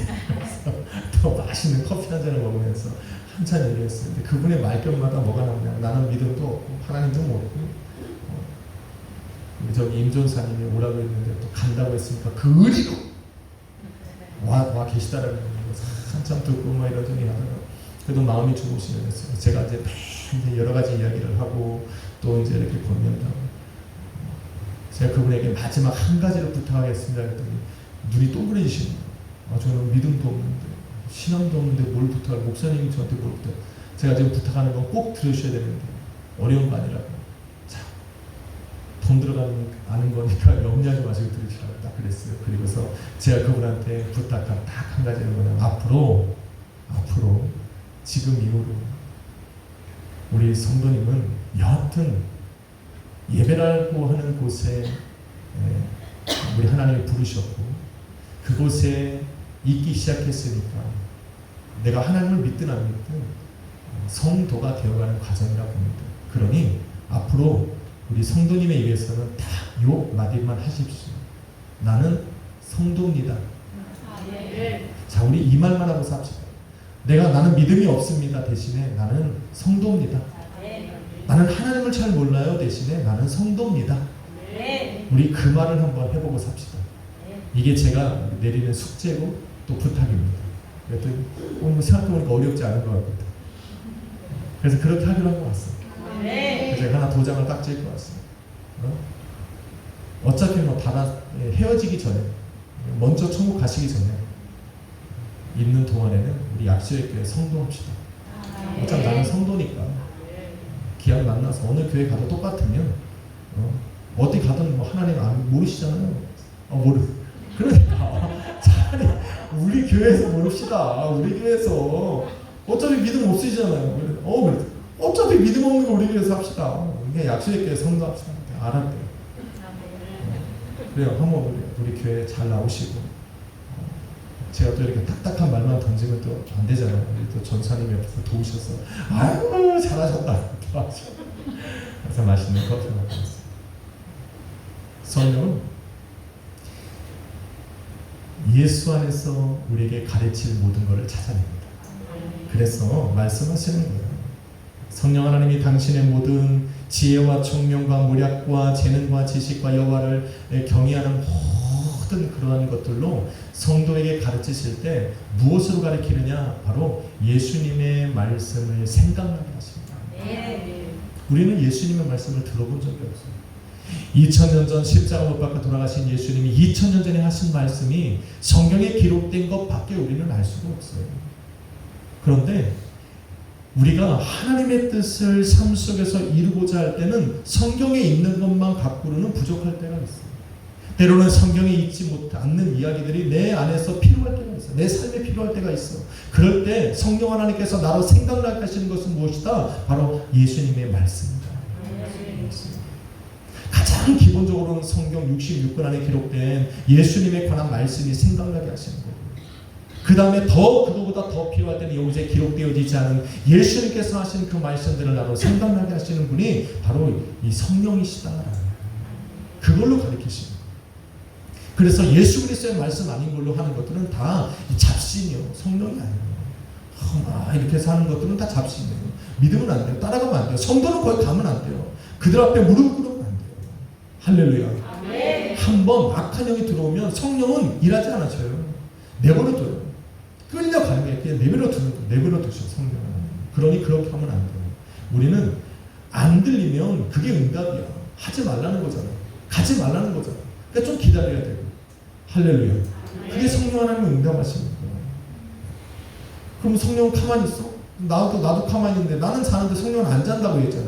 더 맛있는 커피 한 잔을 먹으면서 한참 얘기했어요. 근데 그분의 말끝마다 뭐가 나오냐. 나는 믿음도 없고 하나님도 없고 저기 임존사님이 오라고 했는데 또 간다고 했으니까 그 의리로 와 계시다라는 거예요. 한참 듣고 막 이러더니 하다가 그래도 마음이 좋으시면 했어요. 제가 이제 여러 가지 이야기를 하고 또 이제 이렇게 보면 제가 그분에게 마지막 한 가지를 부탁하겠습니다 했더니 눈이 동그래지시는 거예요. 저는 믿음도 없는데 신앙도 없는데 뭘 부탁할 목사님이 저한테 뭘 부탁 제가 지금 부탁하는 건 꼭 들으셔야 되는데 어려운 거 아니라고. 돈 들어가는 거니까 염려하지 마시고 들으시라고 딱 그랬어요. 그리고서 제가 그분한테 부탁한 딱 한 가지는 뭐냐면 앞으로 지금 이후로 우리 성도님은 여하튼 예배라고 하는 곳에 우리 하나님이 부르셨고 그곳에 있기 시작했으니까 내가 하나님을 믿든 안 믿든 성도가 되어가는 과정이라고 봅니다. 그러니 앞으로 우리 성도님의 입에서는 다 요 마디만 하십시오. 나는 성도입니다. 자, 우리 이 말만 하고 삽시다. 나는 믿음이 없습니다. 대신에 나는 성도입니다. 나는 하나님을 잘 몰라요. 대신에 나는 성도입니다. 우리 그 말을 한번 해보고 삽시다. 이게 제가 내리는 숙제고 또 부탁입니다. 그랬더니 오늘 생각해보니까 어렵지 않은 것 같거든요. 그래서 그렇게 하기로 하고 왔어요. 그래서 제가 하나 도장을 딱 찍고 왔어요. 어차피 뭐 헤어지기 전에 먼저 천국 가시기 전에 있는 동안에는 우리 약수의 교회 성도합시다. 어차피 나는 성도니까 기왕 만나서 어느 교회 가도 똑같으면 어디 가든 뭐 하나님 모르시잖아요. 그러니까 차라리 우리 교회에서 모릅시다. 우리 교회에서 어차피 믿음 없으시잖아요. 어차피 믿음 없는 거 우리 교회에서 합시다. 그냥 약수의 교회 성도합시다. 알았대요. 그래요. 한번 우리 교회 잘 나오시고 제가 또 이렇게 딱딱한 말만 던지면 또 안 되잖아요. 우리 또 전사님이 옆에서 도우셔서 아유 잘하셨다. 그래서 맛있는 커피 먹었어요. 성령은 예수 안에서 우리에게 가르칠 모든 것을 찾아냅니다. 그래서 말씀하시는 거예요. 성령 하나님이 당신의 모든 지혜와 총명과 모략과 재능과 지식과 여호와를 경외하는 모든 그러한 것들로 성도에게 가르치실 때 무엇으로 가르치느냐? 바로 예수님의 말씀을 생각나게 하십니다. 우리는 예수님의 말씀을 들어본 적이 없어요. 2000년 전 십자가 못 박혀 돌아가신 예수님이 2000년 전에 하신 말씀이 성경에 기록된 것밖에 우리는 알 수가 없어요. 그런데 우리가 하나님의 뜻을 삶 속에서 이루고자 할 때는 성경에 있는 것만 갖고는 부족할 때가 있어요. 때로는 성경에 있지 않는 이야기들이 내 안에서 필요할 때가 있어. 내 삶에 필요할 때가 있어. 그럴 때 성령 하나님께서 나로 생각나게 하시는 것은 무엇이다? 바로 예수님의 말씀입니다. 가장 기본적으로는 성경 66권 안에 기록된 예수님에 관한 말씀이 생각나게 하시는 거예요. 그 다음에 그거보다 더 필요할 때는 여기에 기록되어지지 않은 예수님께서 하신 그 말씀들을 나로 생각나게 하시는 분이 바로 이 성령이시다라는 그걸로 가르치시는 거예요. 그래서 예수 그리스도의 말씀 아닌 걸로 하는 것들은 다 잡신이요 성령이 아니에요. 이렇게 사는 것들은 다 잡신이에요. 믿으면 안 돼요. 따라가면 안 돼요. 성도는 거기 가면 안 돼요. 그들 앞에 무릎 꿇으면 안 돼요. 할렐루야. 한번 악한 영이 들어오면 성령은 일하지 않으셔요. 내버려둬요. 끌려가는 게 그냥 내버려두셔 성령은. 그러니 그렇게 하면 안 돼요. 우리는 안 들리면 그게 응답이야. 하지 말라는 거잖아. 가지 말라는 거잖아. 그러니까 좀 기다려야 되고. 할렐루야. 그게 성령 하나님의 응답하시는 거예요. 그럼 성령은 가만히 있어? 나도 가만히 있는데 나는 자는데 성령은 안 잔다고 했잖아.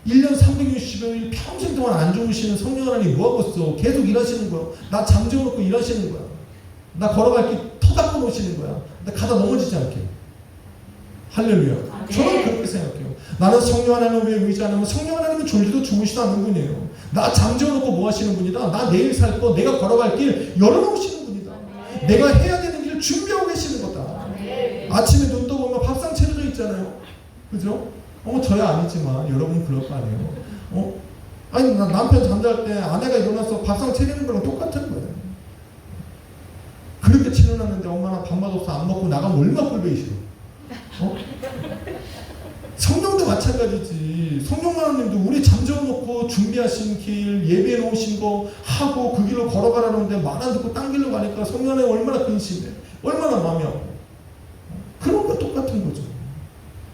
1년 365일 평생 동안 안 주무시는 성령 하나님이 뭐하고 있어? 계속 일하시는 거야. 나 잠재워놓고 일하시는 거야. 나 걸어갈 길 터닦고 놓으시는 거야. 나 가다 넘어지지 않게. 할렐루야. 저는 그렇게 생각해요. 나는 성령 하나님을 왜 의지하냐면 성령 하나님은 졸지도 주무시도 않는 분이에요. 나 잠재워놓고 뭐 하시는 분이다. 나 내일 살 거 내가 걸어갈 길 열어놓으시는 분이다. 내가 해야 되는 일을 준비하고 계시는 거다. 아침에 눈 떠보면 밥상 차려져 있잖아요. 그죠? 저야 아니지만 여러분 그럴 거 아니에요. 아니 남편 잠잘 때 아내가 일어나서 밥상 차리는 거랑 똑같은 거예요. 그렇게 차려놨는데 엄마가 밥맛 없어 안 먹고 나가면 얼마나 꼴보기 싫어. 성령도 마찬가지지. 성령 하나님도 우리 잠재워놓고 준비하신 길 예배해 놓으신 거 하고 그 길로 걸어가라는데 말 안 듣고 딴 길로 가니까 성령 하나님 얼마나 근심해. 얼마나 마음이 아파. 그런 거 똑같은 거죠.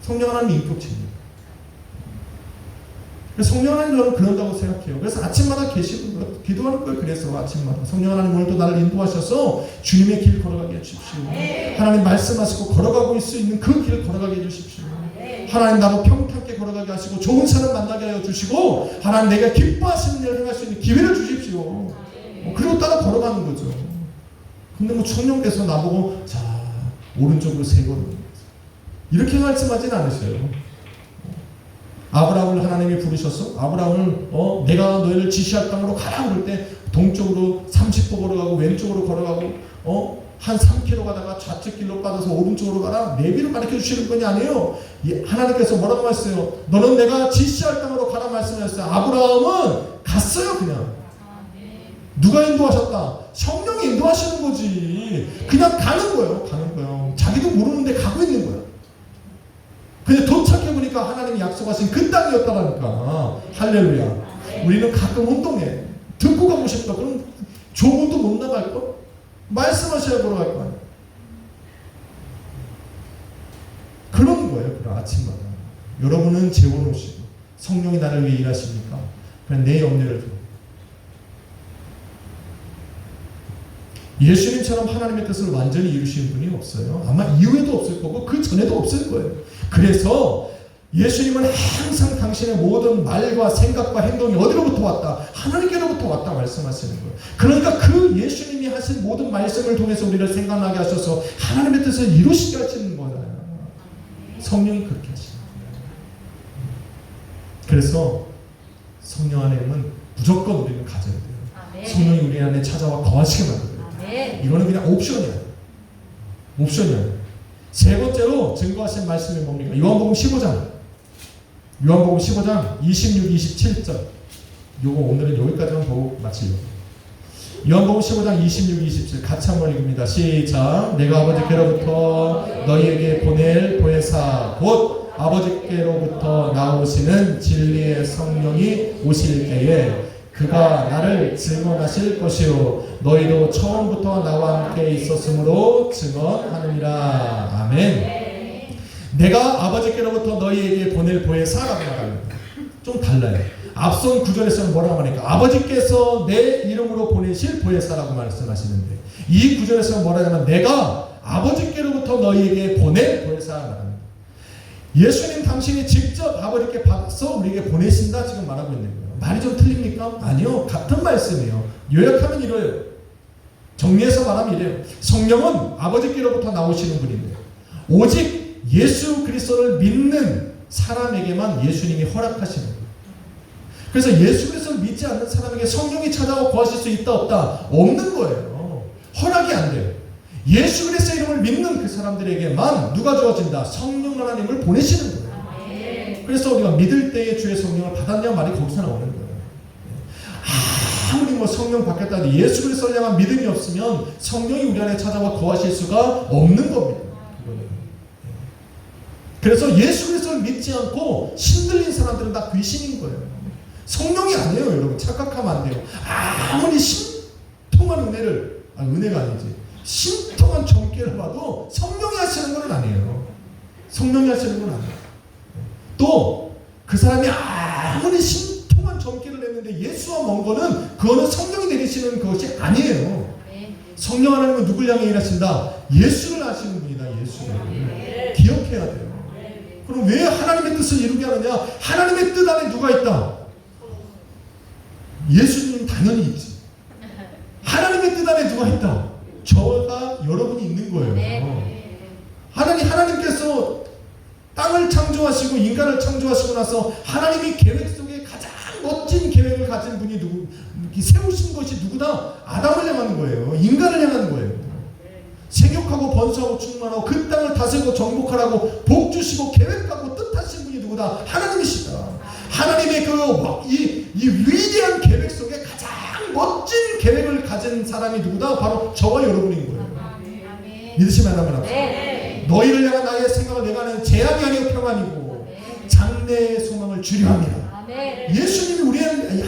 성령 하나님 인격체입니다. 성령 하나님 저는 그런다고 생각해요. 그래서 아침마다 계시고 기도하는 걸 그래서 아침마다 성령 하나님 오늘도 나를 인도하셔서 주님의 길 걸어가게 해주십시오. 하나님 말씀하시고 걸어가고 있을 수 있는 그 길을 걸어가게 해주십시오. 하나님 나도 평탄하게 걸어가게 하시고 좋은 사람 만나게 하여 주시고 하나님 내가 기뻐하시는 일을 행할 수 있는 기회를 주십시오. 그리고 따라 걸어가는 거죠. 근데 성령께서 나보고 자 오른쪽으로 세 걸음 이렇게 말씀하진 않으셔요. 아브라함을 하나님이 부르셨어? 아브라함을 내가 너희를 지시할 땅으로 가라 그럴 때 동쪽으로 30도 걸어가고 왼쪽으로 걸어가고 한 3km 가다가 좌측 길로 빠져서 오른쪽으로 가라 내비를 가르쳐 주시는 분이 아니에요. 하나님께서 뭐라고 말했어요? 너는 내가 지시할 땅으로 가라 말씀하셨어요. 아브라함은 갔어요. 그냥 누가 인도하셨다? 성령이 인도하시는 거지. 그냥 가는 거예요. 자기도 모르는데 가고 있는 거예요. 근데 도착해보니까 하나님이 약속하신 그 땅이었다라니까. 할렐루야. 우리는 가끔 운동해. 듣고 가고 싶다. 그럼 조문도 못 나갈걸? 말씀하셔야 보러 갈 거 아니야. 그런 거예요. 그런 아침마다. 여러분은 재워놓으시고 성령이 나를 위해 일하십니까? 그냥 내 염려를 줘. 예수님처럼 하나님의 뜻을 완전히 이루시는 분이 없어요. 아마 이후에도 없을 거고 그 전에도 없을 거예요. 그래서 예수님은 항상 당신의 모든 말과 생각과 행동이 어디로부터 왔다? 하나님께로부터 왔다 말씀하시는 거예요. 그러니까 그 예수님이 하신 모든 말씀을 통해서 우리를 생각나게 하셔서 하나님의 뜻을 이루시게 하시는 거잖아요. 성령이 그렇게 하시는 거예요. 그래서 성령 하나님은 무조건 우리는 가져야 돼요. 성령이 우리 안에 찾아와 거하시게 만들어요. 이거는 그냥 옵션이야. 세 번째로 증거하신 말씀이 뭡니까? 요한복음 15장 26, 27절. 요거 오늘은 여기까지만 보고 마치려고. 요한복음 15장 26, 27 같이 한번 읽습니다. 시작. 내가 아버지께로부터 너희에게 보낼 보혜사 곧 아버지께로부터 나오시는 진리의 성령이 오실 때에 그가 나를 증언하실 것이요 너희도 처음부터 나와 함께 있었으므로 증언하느니라. 아멘. 내가 아버지께로부터 너희에게 보낼 보혜사라고 말합니다. 좀 달라요. 앞선 구절에서는 뭐라고 하니까 아버지께서 내 이름으로 보내실 보혜사라고 말씀하시는데 이 구절에서는 뭐라고 하냐면 내가 아버지께로부터 너희에게 보낼 보혜사라고 합니다. 예수님 당신이 직접 아버지께 받아서 우리에게 보내신다 지금 말하고 있는 거예요. 말이 좀 틀립니까? 아니요. 같은 말씀이에요. 요약하면 이래요. 정리해서 말하면 이래요. 성령은 아버지께로부터 나오시는 분인데 오직 예수 그리스도를 믿는 사람에게만 예수님이 허락하시는 거예요. 그래서 예수 그리스도를 믿지 않는 사람에게 성령이 찾아와 거하실 수 있다 없다? 없는 거예요. 허락이 안 돼요. 예수 그리스도의 이름을 믿는 그 사람들에게만 누가 주어진다? 성령 하나님을 보내시는 거예요. 그래서 우리가 믿을 때에 주의 성령을 받았냐 말이 거기서 나오는 거예요. 아무리 성령 받겠다 해도 예수 그리스도를 향한 믿음이 없으면 성령이 우리 안에 찾아와 거하실 수가 없는 겁니다. 그래서 예수 그리스도를 믿지 않고 신들린 사람들은 다 귀신인 거예요. 성령이 아니에요, 여러분. 착각하면 안 돼요. 아무리 신통한 은혜가 아니지. 신통한 정죄를 봐도 성령이 하시는 건 아니에요. 성령이 하시는 건 아니에요. 또 그 사람이 아무리 신통한 정죄를 냈는데 예수와 먼 거는 그거는 성령이 내리시는 것이 아니에요. 성령 하나님은 누굴 향해 일하신다? 예수를 아시는 분이다. 예수를. 기억해야 돼요. 그럼 왜 하나님의 뜻을 이루게 하느냐? 하나님의 뜻 안에 누가 있다? 예수님 당연히 있지. 하나님의 뜻 안에 누가 있다? 저와 여러분이 있는 거예요. 하나님께서 땅을 창조하시고 인간을 창조하시고 나서 하나님이 계획 속에 가장 멋진 계획을 가진 분이 세우신 것이 누구다? 아담을 향하는 거예요. 인간을 향하는 거예요. 생육하고 번성하고 충만하고 그 땅을 다스리고 정복하라고 복 주시고 계획하고 뜻하신 분이 누구다? 하나님이시다. 하나님의 이 위대한 계획 속에 가장 멋진 계획을 가진 사람이 누구다? 바로 저와 여러분인 거예요. 믿으시면 하나님. 너희를 향한 나의 생각을 내가 하는 재앙이 아니고 평안이고 장래의 소망을 주려 함이라. 예수님이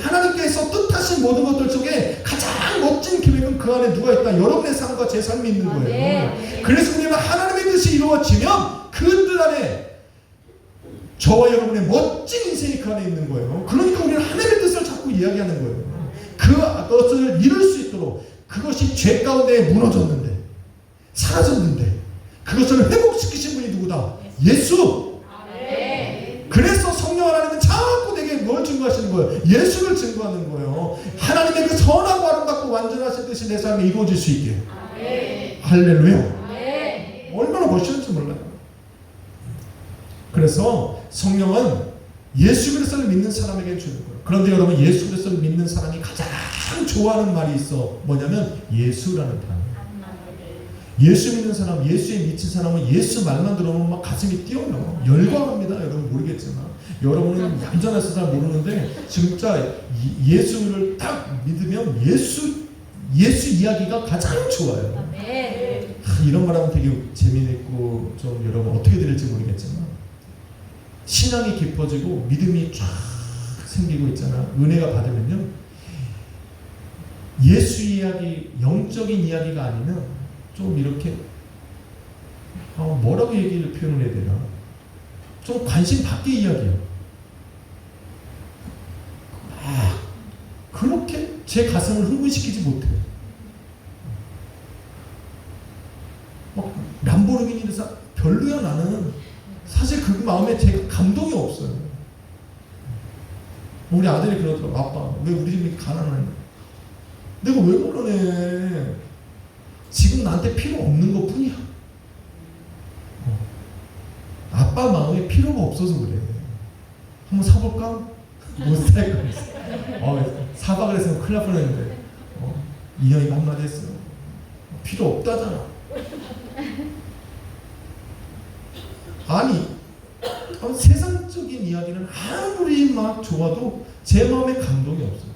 하나님께서 뜻하신 모든 것들 속에 가장 멋진 계획은 그 안에 누가 있다? 여러분의 삶과 제 삶이 있는 거예요. 그래서 우리는 하나님의 뜻이 이루어지면 그 뜻 안에 저와 여러분의 멋진 인생이 그 안에 있는 거예요. 그러니까 우리는 하나님의 뜻을 자꾸 이야기하는 거예요. 그것을 이룰 수 있도록 그것이 죄 가운데 무너졌는데 사라졌는데 그것을 회복시키신 분이 누구다? 예수. 그래서 성령 하나님은 자꾸 내게 뭘 증거하시는 거예요? 예수를 증거하는 거예요. 하나님의 그 선하고 아름답고 완전하신 뜻이 내 삶에 이루어질 수 있게. 할렐루야. 얼마나 멋있는지 몰라요. 그래서 성령은 예수 그리스도를 믿는 사람에게 주는 거예요. 그런데 여러분, 예수 그리스도를 믿는 사람이 가장 좋아하는 말이 있어. 뭐냐면 예수라는 단어. 예수 믿는 사람, 예수에 미친 사람은 예수 말만 들으면 막 가슴이 뛰어요. 열광합니다. 여러분 모르겠지만 여러분은 얌전해서 잘 모르는데 진짜 예수를 딱 믿으면 예수 이야기가 가장 좋아요. 이런 말하면 되게 재미있고 좀 여러분 어떻게 들을지 모르겠지만 신앙이 깊어지고 믿음이 쫙 생기고 있잖아. 은혜가 받으면요. 예수 이야기, 영적인 이야기가 아니면 좀 이렇게 뭐라고 얘기를 표현을 해야 되나? 좀 관심 밖의 이야기예요. 그렇게 제 가슴을 흥분시키지 못해요. 람보르기니를 별로야 나는. 사실 그 마음에 제가 감동이 없어요. 우리 아들이 그러더라고. 아빠 왜 우리 집이 가난하냐? 내가 왜 그러네. 지금 나한테 필요 없는 것 뿐이야. 아빠 마음에 필요가 없어서 그래. 한번 사볼까? 못 살 거였어. 사박을 했으면 큰일 날 뻔했는데 이현이가 한마디 했어요. 필요 없다잖아. 아니 세상적인 이야기는 아무리 막 좋아도 제 마음에 감동이 없어요.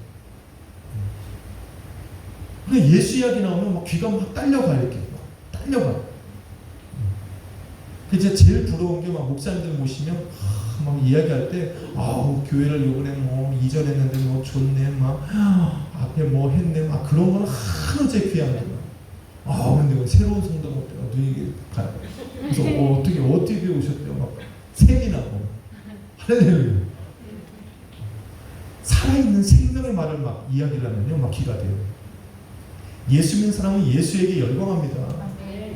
근데 예수 이야기 나오면 막 귀가 막 딸려가 이렇게 막 딸려가. 이제 제일 부러운 게 막 목사님들 모시면 막 이야기할 때 교회를 요번에 뭐 이전했는데 뭐 좋네 막 앞에 뭐 했네 막 그런 거는 하나 제 귀에 안 들어요. 근데 새로운 성도가 눈이 가요. 그래서 어떻게 오셨대요? 막 색이 나고 할렐루야. 살아있는 생명의 말을 막 이야기를 하면요 막 귀가 돼요. 예수 믿는 사람은 예수에게 열광합니다.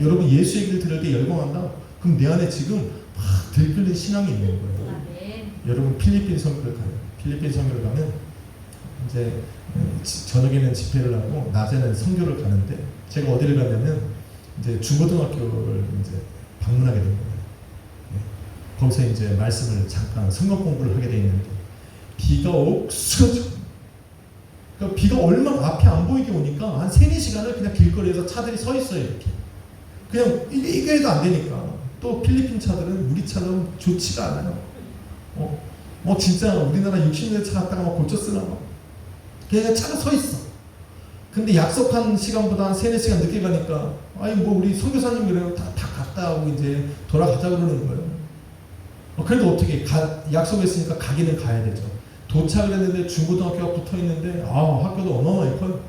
여러분 예수 얘기를 들을 때 열광한다? 그럼 내 안에 지금 막 들끓는 신앙이 있는 거예요. 여러분 필리핀 선교를 가요. 필리핀 선교를 가면 이제 저녁에는 집회를 하고 낮에는 선교를 가는데 제가 어디를 가냐면 이제 중고등학교를 이제 방문하게 된 거예요. 거기서 이제 말씀을 잠깐 성경 공부를 하게 돼 있는데 비가 옥수수가 그러니까 비가 얼마나 앞에 안 보이게 오니까 한 3-4시간을 그냥 길거리에서 차들이 서 있어요. 이렇게 그냥 이게 해도 안 되니까. 또 필리핀 차들은 우리 차처럼 좋지가 않아요. 진짜 우리나라 60년대 차 갖다가 막 고쳐 쓰나 봐. 그냥 차가 서 있어. 근데 약속한 시간보다 한 3-4시간 늦게 가니까 우리 선교사님 그래요. 다 갔다 오고 이제 돌아가자 그러는 거예요. 그래도 어떻게 약속했으니까 가기는 가야 되죠. 도착을 했는데 중고등학교가 붙어 있는데 학교도 어마어마하게 커요.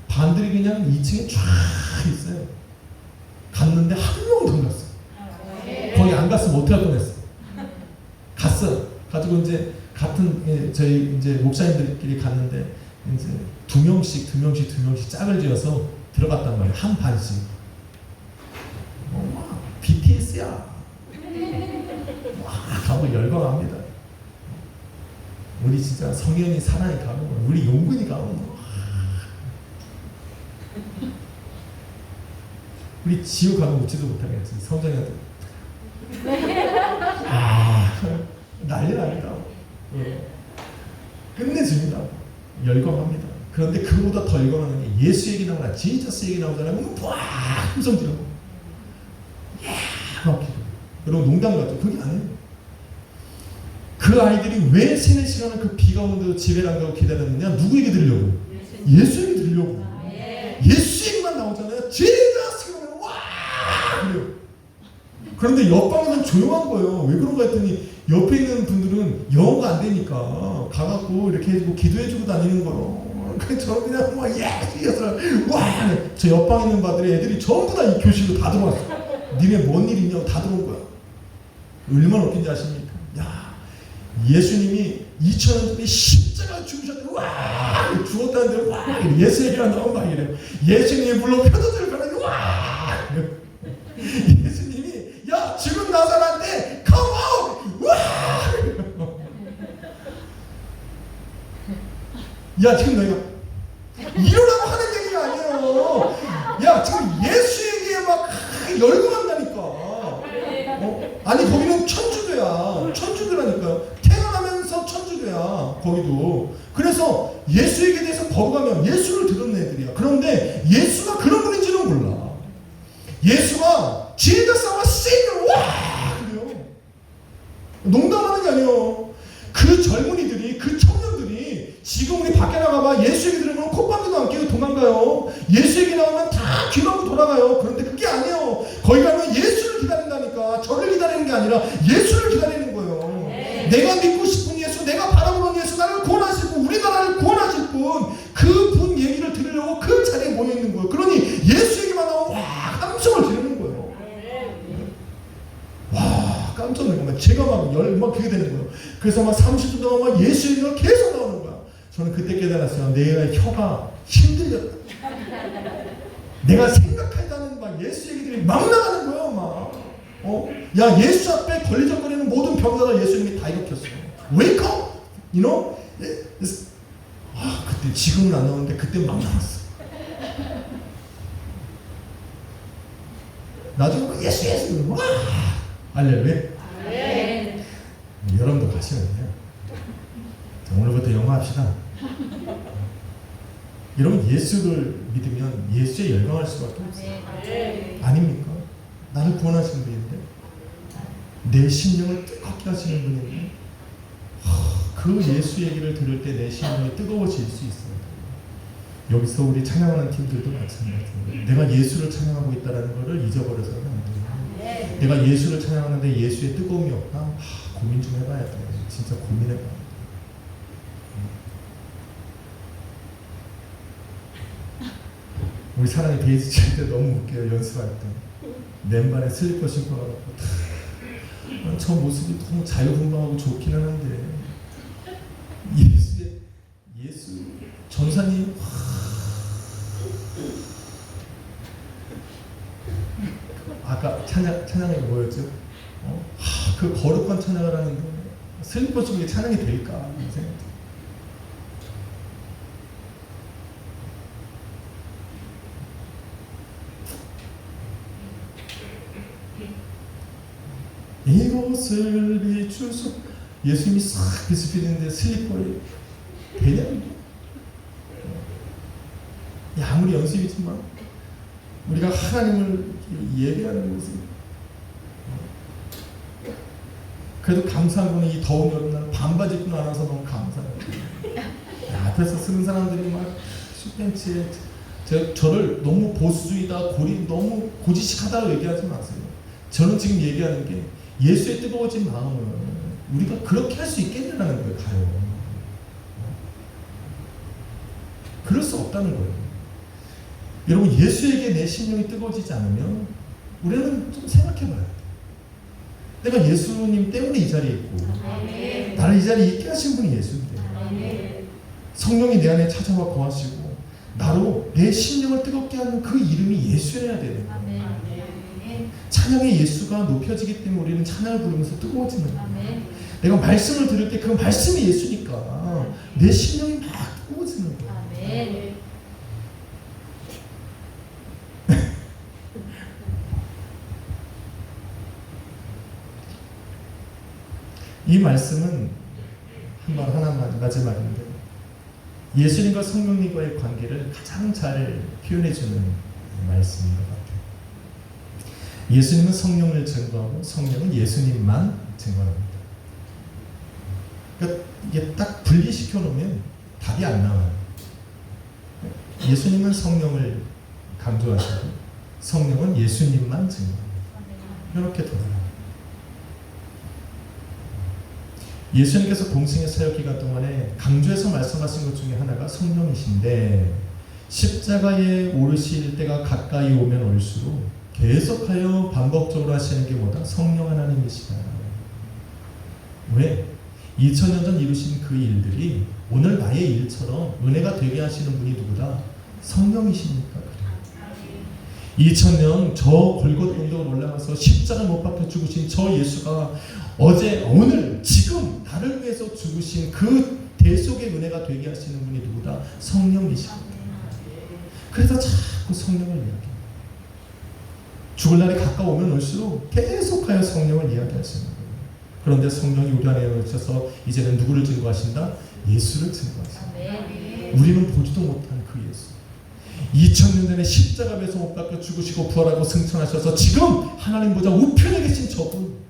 반들이 그냥 2층에 쫙 있어요. 갔는데 한 명도 안 갔어. 거기 안 갔으면 어떻게 할 뻔했어. 갔어. 가지고 이제 같은 저희 이제 목사님들끼리 갔는데 이제 두 명씩 짝을 지어서 들어갔단 말이에요. 한 반씩. BTS야. 와, 가고 열광합니다. 우리 진짜 성현이 사랑이 가고 우리 용근이 가고 우리 지우 가면 웃지도 못하겠지. 성정이한테 난리 납니다. 끝내줍니다. 열광합니다. 그런데 그보다 더 열광하는 게 예수 얘기 나오나 지저스 얘기 나오잖아요. 와 함성 지르고 여러분 농담 같죠? 그게 아니에요. 그 아이들이 왜 3-4시간을 그 비가 오는데도 집에 안 가고 기다렸느냐? 누구 얘기 들으려고? 예수 얘기 들으려고. 예수 얘기만 나오잖아요. 지저스 그러면 와 그래요. 그런데 옆방은 조용한 거예요. 왜 그런가 했더니 옆에 있는 분들은 영어가 안 되니까 가갖고 이렇게 해주고 기도해주고 다니는 거예요. 저는 그냥 와 저 옆방에 있는 바들의 애들이 전부 다 이 교실로 다 들어왔어. 니네 뭔 일 있냐고 다 들어온 거야. 얼마나 웃긴지 아십니까? 야, 예수님이 2000년 전에 십자가 죽으셨는데 와 죽었다는데 와 예수 얘기가 나오면 막 이래요. 예수님이 물로 표도들 가는데 와 예수님이 야 지금 나사란데 come out 와 야 지금 너희가 이러라고 하는 얘기가 아니에요. 야 지금 예수 얘기에 막 열광한다니까. 아니 거기는 천주교야. 천주교라니까요. 태어나면서 천주교야 거기도. 그래서 예수 얘기에 대해서 거부하면 예수를 들은 애들이야. 그런데 예수가 그런 분인지는 몰라. 예수가 Jesus our Savior 와 그래요. 농담하는 게 아니에요. 그 젊은이들이 그 청년들이 지금 우리 밖에 나가봐 예수 얘기 들으면 콧방귀도 안 끼고 도망가요. 예수 얘기 나오면 다 귀마고 돌아가요. 그런데 그게 아니에요. 거기 가면 예수를 기다린다니까. 저를 기다리는 게 아니라 예수를 기다리는 거예요. 내가 믿고 싶은 예수, 내가 바라보는 예수, 나를 구원하실 분, 우리나라를 구원하실 분, 그분 얘기를 들으려고 그 자리에 모여 있는 거예요. 그러니 예수 얘기만 나오면 와 함성을 지르는 거예요. 와 깜짝 놀라면 제가 막 그게 되는 거예요. 그래서 막 30분 동안 막 예수 얘기가 계속 나오는 거야. 저는 그때 깨달았어요. 내 혀가 힘들렸다. 내가 생각하지 않은 막 예수 얘기들이 막 나가는 거예요. 막 야 예수 앞에 걸리적거리는 모든 병사가 예수님이 다 일으켰어. Wake up, you know? 그때 지금은 안 나오는데 그때 막 나왔어. 나중에 막 예수 와 할렐루야. 여러분도 가시면 돼요. 오늘부터 영어합시다. 여러분 예수를 믿으면 예수에 열광할 수밖에 없어요. 아닙니까? 나를 구원하시는 분인데 내 심령을 뜨겁게 하시는 분인데 그 예수 얘기를 들을 때 내 심령이 뜨거워질 수 있습니다. 여기서 우리 찬양하는 팀들도 마찬가지입니다. 내가 예수를 찬양하고 있다는 것을 잊어버려서는 안 돼요. 내가 예수를 찬양하는데 예수의 뜨거움이 없나? 고민 좀 해봐야 돼요. 진짜 고민해봐요. 우리 사랑이 베이스 칠 때 너무 웃겨요. 연습할 때 맨발에 슬리퍼 신고 가고 저 모습이 너무 자유분방하고 좋기는 한데 예수 전사님 아까 찬양이 뭐였죠? 그 거룩한 찬양을 하는데 슬리퍼 신고 찬양이 될까? 생각. 이곳을 비추소. 예수님이 싹 비스비는데 슬리퍼에 되냐? 아무리 연습이지만 우리가 하나님을 예배하는 모습. 그래도 감사한 거는 이 더운 여름날 반바지 입고 나와서 너무 감사해요. 앞에서 쓰는 사람들이 막 슈팬츠에 저를 너무 보수주의다, 너무 고지식하다고 얘기하지 마세요. 저는 지금 얘기하는 게 예수의 뜨거워진 마음을 우리가 그렇게 할 수 있겠냐는 거예요. 가요. 그럴 수 없다는 거예요. 여러분, 예수에게 내 심령이 뜨거워지지 않으면 우리는 좀 생각해 봐야 돼요. 내가 예수님 때문에 이 자리에 있고 나를 이 자리에 있게 하신 분이 예수인데 성령이 내 안에 찾아와 거하시고 나로 내 심령을 뜨겁게 하는 그 이름이 예수여야 되는 거예요. 찬양의 예수가 높여지기 때문에 우리는 찬양을 부르면서 뜨거워지는 거예요. 내가 말씀을 들을 때 그 말씀이 예수니까 내 심령이 막 뜨거워지는 거예요. 이 말씀은 하나만 마지막인데 예수님과 성령님과의 관계를 가장 잘 표현해주는 말씀인 것 같아요. 예수님은 성령을 증거하고 성령은 예수님만 증거합니다. 그러니까 이게 딱 분리시켜 놓으면 답이 안 나와요. 예수님은 성령을 강조하시고 성령은 예수님만 증거합니다. 이렇게 돌아가요. 예수님께서 공생의 사역 기간 동안에 강조해서 말씀하신 것 중에 하나가 성령이신데 십자가에 오르실 때가 가까이 오면 올수록 계속하여 반복적으로 하시는 게 뭐다? 성령 하나님이시다. 왜? 2000년 전 이루신 그 일들이 오늘 나의 일처럼 은혜가 되게 하시는 분이 누구다? 성령이시니까 그래요. 2000년 저 골고다 언덕을 올라가서 십자가 못 박혀 죽으신 저 예수가 어제, 오늘, 지금 나를 위해서 죽으신 그 대속의 은혜가 되게 하시는 분이 누구다? 성령이시거든요. 그래서 자꾸 성령을 이야기해요. 죽을 날이 가까우면 올수록 계속하여 성령을 이야기하시는 거예요. 그런데 성령이 우리 안에 오셔서 이제는 누구를 증거하신다? 예수를 증거하신다. 우리는 보지도 못한 그 예수. 2000년 전에 십자가에서 못 박혀 죽으시고 부활하고 승천하셔서 지금 하나님 보좌 우편에 계신 저분,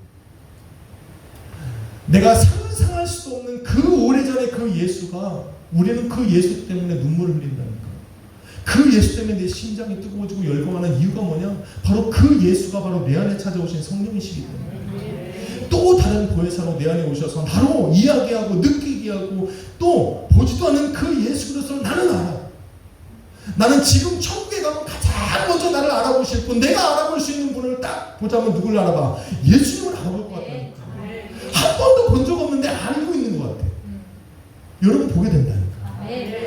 내가 상상할 수도 없는 그 오래전에 그 예수가 우리는 그 예수 때문에 눈물을 흘린다니까. 그 예수 때문에 내 심장이 뜨거워지고 열광하는 이유가 뭐냐? 바로 그 예수가 바로 내 안에 찾아오신 성령이시기 때문에. 또 다른 보혜사로 내 안에 오셔서 나로 이야기하고 느끼게 하고 또 보지도 않은 그 예수 그리스도를 나는 알아. 나는 지금 천국에 가면 가장 먼저 나를 알아보실 분, 내가 알아볼 수 있는 분을 딱 보자면 누굴 알아봐? 예수님을 알아볼 것 같다니까. 한 번도 본 적 없는데 알고 있는 것 같아. 여러분 보게 된다니까.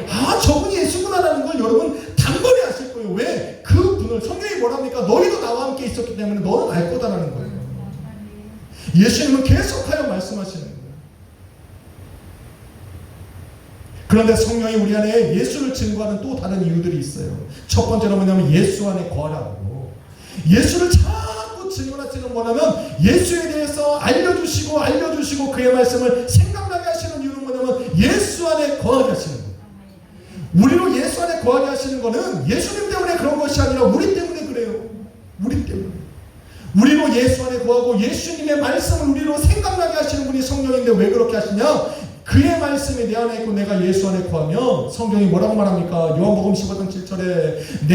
아, 저분이 예수구나라는 걸 여러분 단번에 아실 거예요. 왜? 그 분을 성경이 뭐랍니까? 너희도 나와 함께 있었기 때문에 너는 알 거다라는 거예요. 예수님은 계속하여 말씀하시는 거예요. 그런데 성령이 우리 안에 예수를 증거하는 또 다른 이유들이 있어요. 첫 번째로 뭐냐면 예수 안에 거하라고. 예수를 자꾸 증언하시는 뭐냐면 예수에 대해서 알려주시고 그의 말씀을 생각나게 하시는 이유는 뭐냐면 예수 안에 거하게 하시는 거예요. 우리로 예수 안에 거하게 하시는 거는 예수님 때문에 그런 것이 아니라 우리 때문에 그래요. 우리 때문에. 우리로 예수 안에 거하고 예수님의 말씀을 우리로 생각나게 하시는 분이 성령인데 왜 그렇게 하시냐? 그의 말씀이 내 안에 있고 내가 예수 안에 거하면 성경이 뭐라고 말합니까? 요한복음 15장 7절에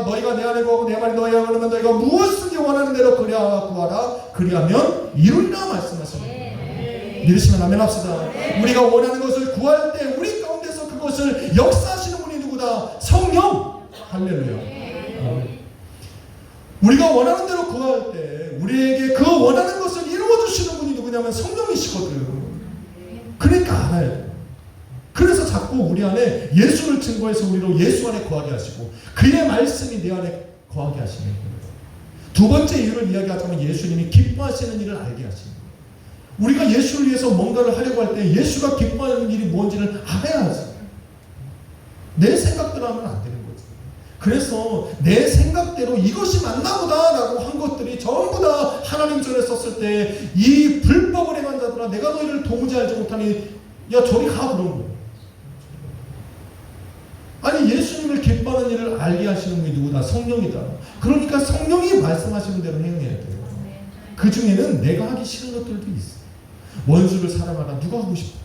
너희가 내 안에 거하고 내 말이 너희 안에 거하면 너희가 무엇이든지 원하는 대로 구하라. 그리하면 이루리라 말씀하시는 거예요. 믿으시면 아멘 합시다. 우리가 원하는 것을 구할 때 우리 가운데서 그것을 역사하시는 분이 누구다? 성령. 할렐루야. 우리가 원하는 대로 구할 때 우리에게 그 원하는 것을 이루어주시는 분이 누구냐면 성령이시거든. 그러니까 알아야 돼요. 그래서 자꾸 우리 안에 예수를 증거해서 우리로 예수 안에 거하게 하시고 그의 말씀이 내 안에 거하게 하시는 거예요. 두 번째 이유를 이야기하자면 예수님이 기뻐하시는 일을 알게 하시는 거예요. 우리가 예수를 위해서 뭔가를 하려고 할 때 예수가 기뻐하는 일이 뭔지를 알아야지. 내 생각대로 하면 안 되는 거지. 그래서 내 생각대로 이것이 맞나 보다라고 한 것들이 전부 다 하나님 전에 썼을 때 이 불법을 행한 자들아 내가 너희를 도무지 알지 못하니 야 저리 가 그런 거예요. 아니 예수님을 기뻐하는 일을 알게 하시는 분이 누구다? 성령이다. 그러니까 성령이 말씀하시는 대로 행해야 돼요. 그 중에는 내가 하기 싫은 것들도 있어. 원수를 사랑하라. 누가 하고 싶어?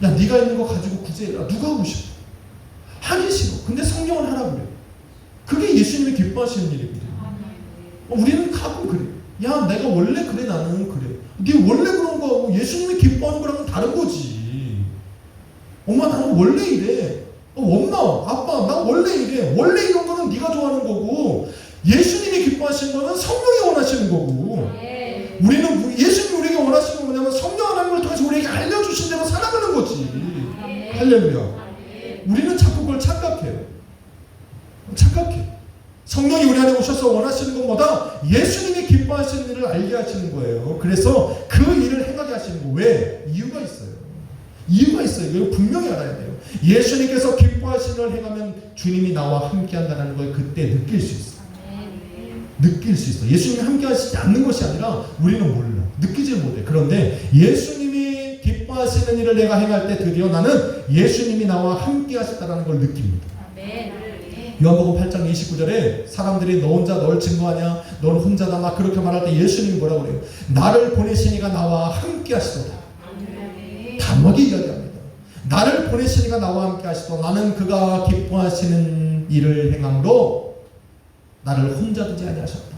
야 네가 있는 거 가지고 구제해라. 누가 하고 싶어? 하기 싫어. 근데 성령을 하라고 그래. 그게 예수님이 기뻐하시는 일이거든. 우리는 가끔 그래. 야 내가 원래 그래 나는 그래. 네 원래 그런 거하고 예수님이 기뻐하는 거랑은 다른 거지. 엄마 나는 원래 이래. 엄마 아빠 나 원래 이래. 원래 이런 거는 네가 좋아하는 거고 예수님이 기뻐하시는 거는 성령이 원하시는 거고 우리는 예수님이 우리에게 원하시는 건 뭐냐면 성령 하나님을 통해서 우리에게 알려주신 대로 살아가는 거지. 할렐루야. 우리는 자꾸 그걸 착각해요. 성령이 우리 안에 오셔서 원하시는 것보다 예수님이 기뻐하시는 일을 알게 하시는 거예요. 그래서 그 일을 행하게 하시는 거. 왜? 이유가 있어요. 이거 분명히 알아야 돼요. 예수님께서 기뻐하시는 일을 행하면 주님이 나와 함께 한다는 걸 그때 느낄 수 있어요. 예수님이 함께 하시지 않는 것이 아니라 우리는 몰라. 느끼지 못해. 그런데 예수님이 기뻐하시는 일을 내가 행할 때 드디어 나는 예수님이 나와 함께 하시다라는 걸 느낍니다. 요한복음 8장 29절에 사람들이 너 혼자 널 증거하냐? 넌 혼자다 막 그렇게 말할 때 예수님이 뭐라고 그래요? 나를 보내시니가 나와 함께 하시도다. 단호하게 이야기합니다. 나를 보내시니가 나와 함께 하시도다. 나는 그가 기뻐하시는 일을 행함으로 나를 혼자 두지 아니하셨다.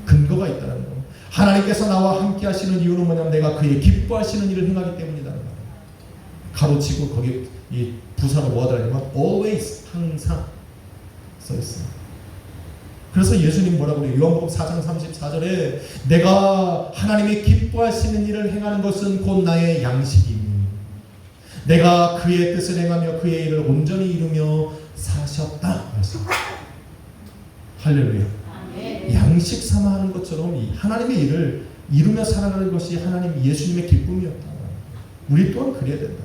근거가 있다는 거. 하나님께서 나와 함께 하시는 이유는 뭐냐면 내가 그의 기뻐하시는 일을 행하기 때문이라는 거예요. 가로치고 거기 이 부사로 뭐가 들어가냐면 always 항상 써있어요. 그래서 예수님 뭐라고 그래요? 요한복음 4장 34절에 내가 하나님이 기뻐하시는 일을 행하는 것은 곧 나의 양식이니 내가 그의 뜻을 행하며 그의 일을 온전히 이루며 사셨다. 할렐루야. 양식 삼아 하는 것처럼 하나님의 일을 이루며 살아가는 것이 하나님 예수님의 기쁨이었다. 우리 또한 그래야 된다.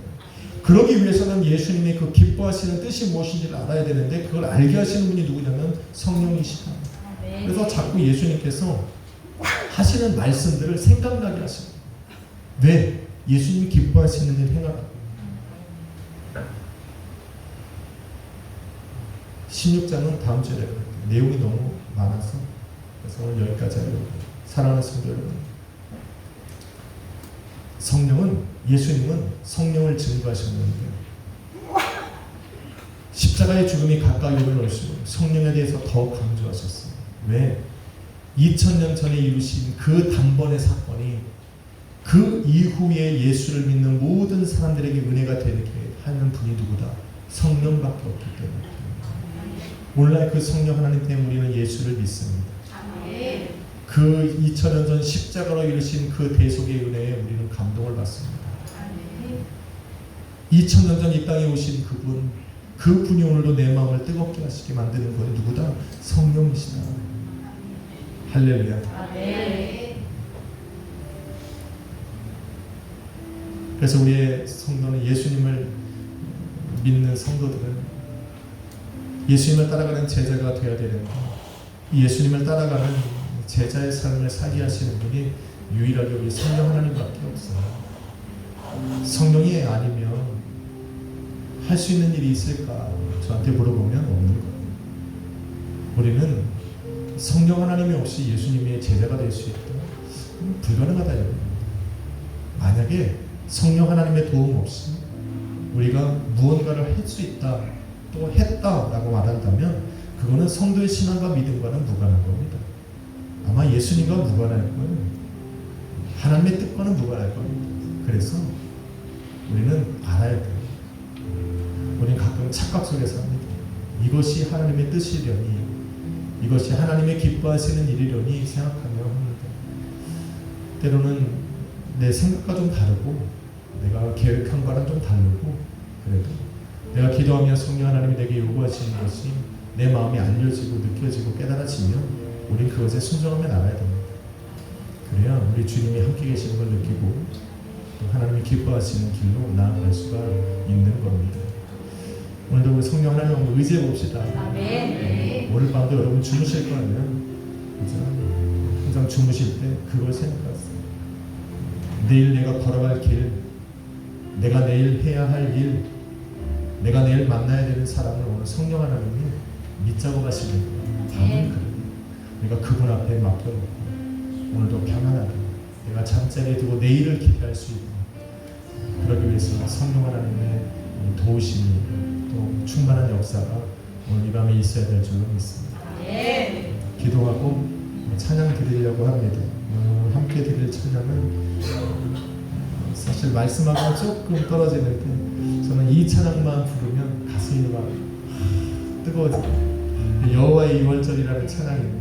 그러기 위해서는 예수님의 그 기뻐하시는 뜻이 무엇인지를 알아야 되는데 그걸 알게 하시는 분이 누구냐면 성령이시다. 그래서 자꾸 예수님께서 하시는 말씀들을 생각나게 하십니다. 왜? 예수님이 기뻐하시는 일 행하라고. 16장은 다음 주에 내용이 너무 많아서 그래서 오늘 여기까지 하려고. 사랑하는 성도 여러분, 예수님은 성령을 증거하셨는데 십자가의 죽음이 가까이 오면 올수록 성령에 대해서 더 강조하셨어요. 왜? 2000년 전에 이루신 그 단번의 사건이 그 이후에 예수를 믿는 모든 사람들에게 은혜가 되게 하는 분이 누구다? 성령밖에 없기 때문에. 오늘날 그 성령 하나님 때문에 우리는 예수를 믿습니다. 그 2000년 전 십자가로 이루신 그 대속의 은혜에 우리는 감동을 받습니다. 2000년 전 이 땅에 오신 그분이 오늘도 내 마음을 뜨겁게 하시게 만드는 것은 누구다? 성령이시다. 할렐루야. 그래서 우리의 성도는 예수님을 믿는 성도들은 예수님을 따라가는 제자가 되어야 되는데 예수님을 따라가는 제자의 삶을 살게 하시는 분이 유일하게 우리 성령 하나님밖에 없어요. 성령이 아니면 할 수 있는 일이 있을까? 저한테 물어보면 없는 거예요. 우리는 성령 하나님이 없이 예수님의 제자가 될 수 있다? 불가능하다. 만약에 성령 하나님의 도움 없이 우리가 무언가를 할 수 있다, 또 했다라고 말한다면 그거는 성도의 신앙과 믿음과는 무관한 겁니다. 아마 예수님과 무관할 거예요. 하나님의 뜻과는 무관할 겁니다. 그래서 우리는 알아야 돼요. 우리는 가끔 착각 속에 삽니다. 이것이 하나님의 뜻이려니, 이것이 하나님의 기뻐하시는 일이려니 생각하며 합니다. 때로는 내 생각과 좀 다르고 내가 계획한 거랑 좀 다르고 그래도 내가 기도하며 성령 하나님이 내게 요구하시는 것이 내 마음이 알려지고 느껴지고 깨달아지면 우리 그것에 순종하며 나가야 됩니다. 그래야 우리 주님이 함께 계시는 걸 느끼고 또 하나님이 기뻐하시는 길로 나아갈 수가 있는 겁니다. 오늘도 우리 성령 하나님 한번 의지해 봅시다. 오늘 밤도 여러분 주무실 거라면 항상 주무실 때 그걸 생각하세요. 내일 내가 걸어갈 길, 내가 내일 해야 할 일, 내가 내일 만나야 되는 사람을 오늘 성령 하나님이 밑잡아 가시는 거예요. 밤은 그래요. 내가 그분 앞에 맡겨놓고 오늘도 편안하게 내가 잠자리에 두고 내일을 기대할 수 있고 그러기 위해서 성령 하나님의 도우심이 또 충만한 역사가 오늘 이 밤에 있어야 될 줄로 믿습니다. 기도하고 찬양 드리려고 합니다. 함께 함께 드릴 찬양은 사실 말씀하고는 조금 떨어지는데 저는 이 찬양만 부르면 가슴이 막 뜨거워져요. 여호와의 이월절이라는 찬양입니다.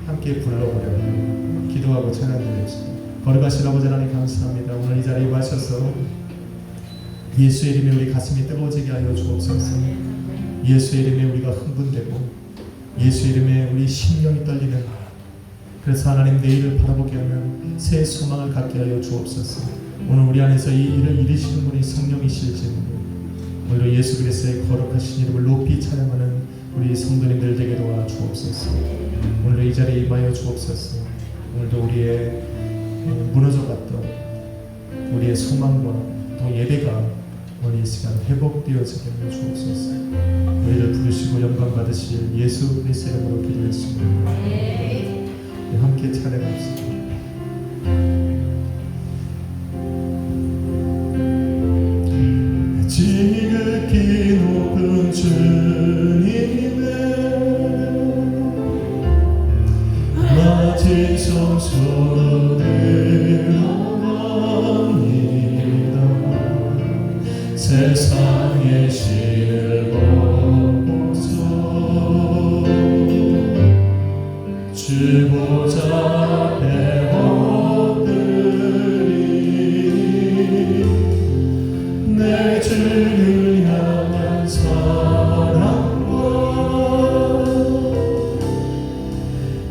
함께 불러보려고 기도하고 찬양 드립시다. 거룩하신 아버지 하나님 감사합니다. 오늘 이 자리에 와셔서 예수의 이름에 우리 가슴이 뜨거워지게 하여 주옵소서. 예수의 이름에 우리가 흥분되고 예수의 이름에 우리 심령이 떨리는, 그래서 하나님 내일을 바라보게 하면 새 소망을 갖게 하여 주옵소서. 오늘 우리 안에서 이 일을 이루시는 분이 성령이실지니 오늘도 예수 그리스도의 거룩하신 이름을 높이 찬양하는 우리 성도님들 되게 도와 주옵소서. 오늘도 이 자리에 임하여 주옵소서. 오늘도 우리의 무너져갔던 우리의 소망과 또 예배가 오늘 이 시간 회복되어지게 하여 주옵소서. 우리를 부르시고 영광 받으실 예수 그리스도 이름으로 기도했습니다. 함께 찬양합시다. 지극히 높은 주님의 낮은 성소로 들어갑니다. 세상의 신을 보고서 주 보좌 앞에 엎드리니 내 주를 향한 사랑과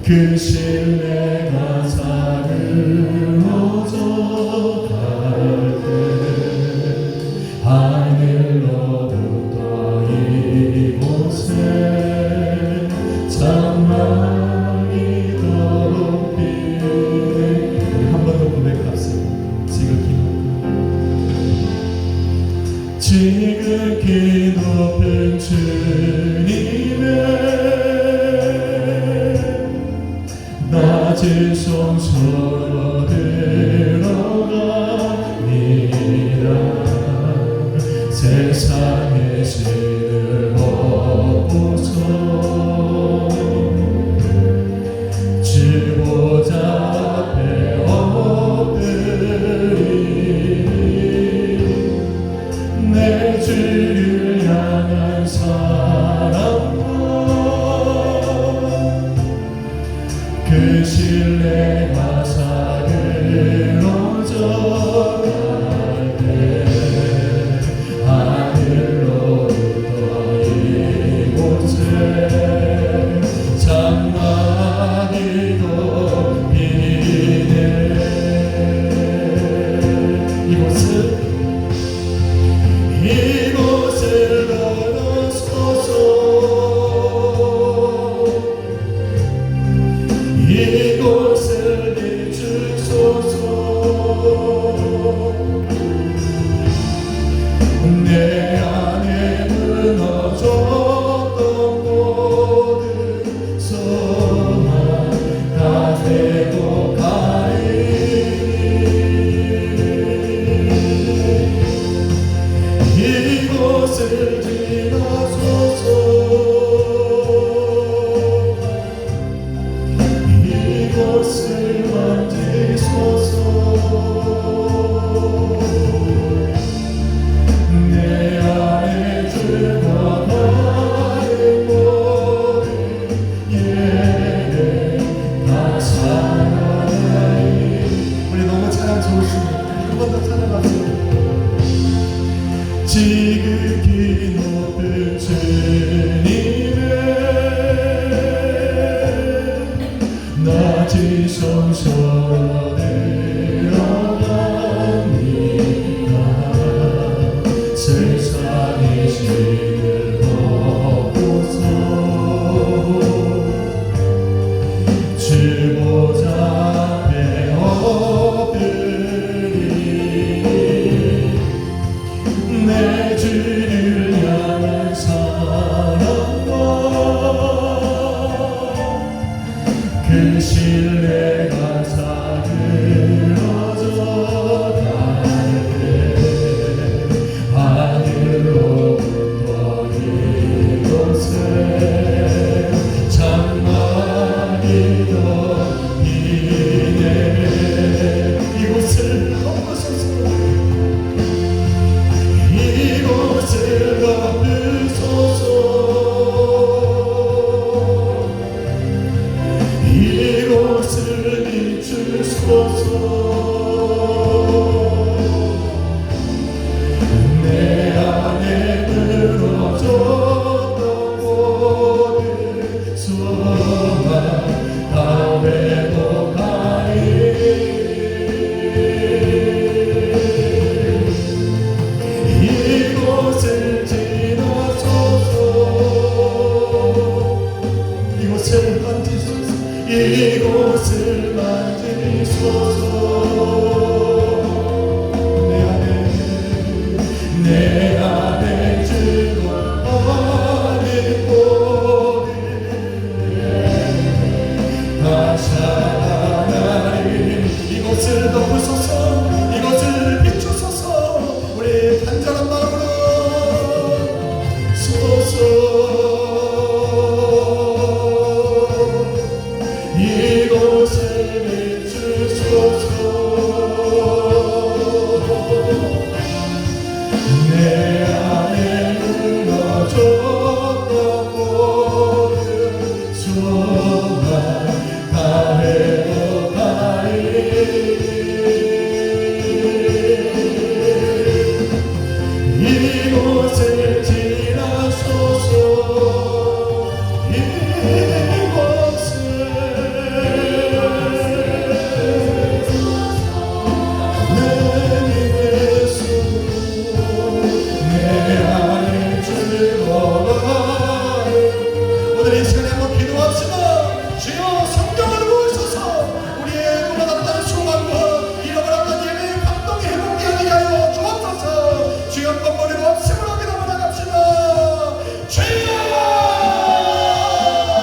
그 신뢰가 사그러져 갈 때 하늘로부터 이곳에 장막이 덮이네. 우리 한 번 더 고백합시다. 지극히 높은 주님의 낮은 성소로 들어갑니다. 세상의 신을 보고서 주 보좌 앞에 엎드리니 내 주를 향한 사랑과 그 신뢰가 사그러져 갈 때 하늘로부터 이곳에 장막이 덮이네. 이곳을 걸어서서 이곳을 비추소서. 내 안에 무너졌던 모든 소망 다 회복하리니 이곳을 지나소서. 이곳을 만지소서. 내 안에 들어가는 모든 예배 다 사랑하리. 우리 너무 찬양 좋으시네. 한 번 더 찬양합시다. 지극히 높은 주님의 낮은 성소로 들어갑니다. 세상의 신을 보고서 주 보좌 앞에 엎드리니 내 주를 향한 사랑 사람 많아.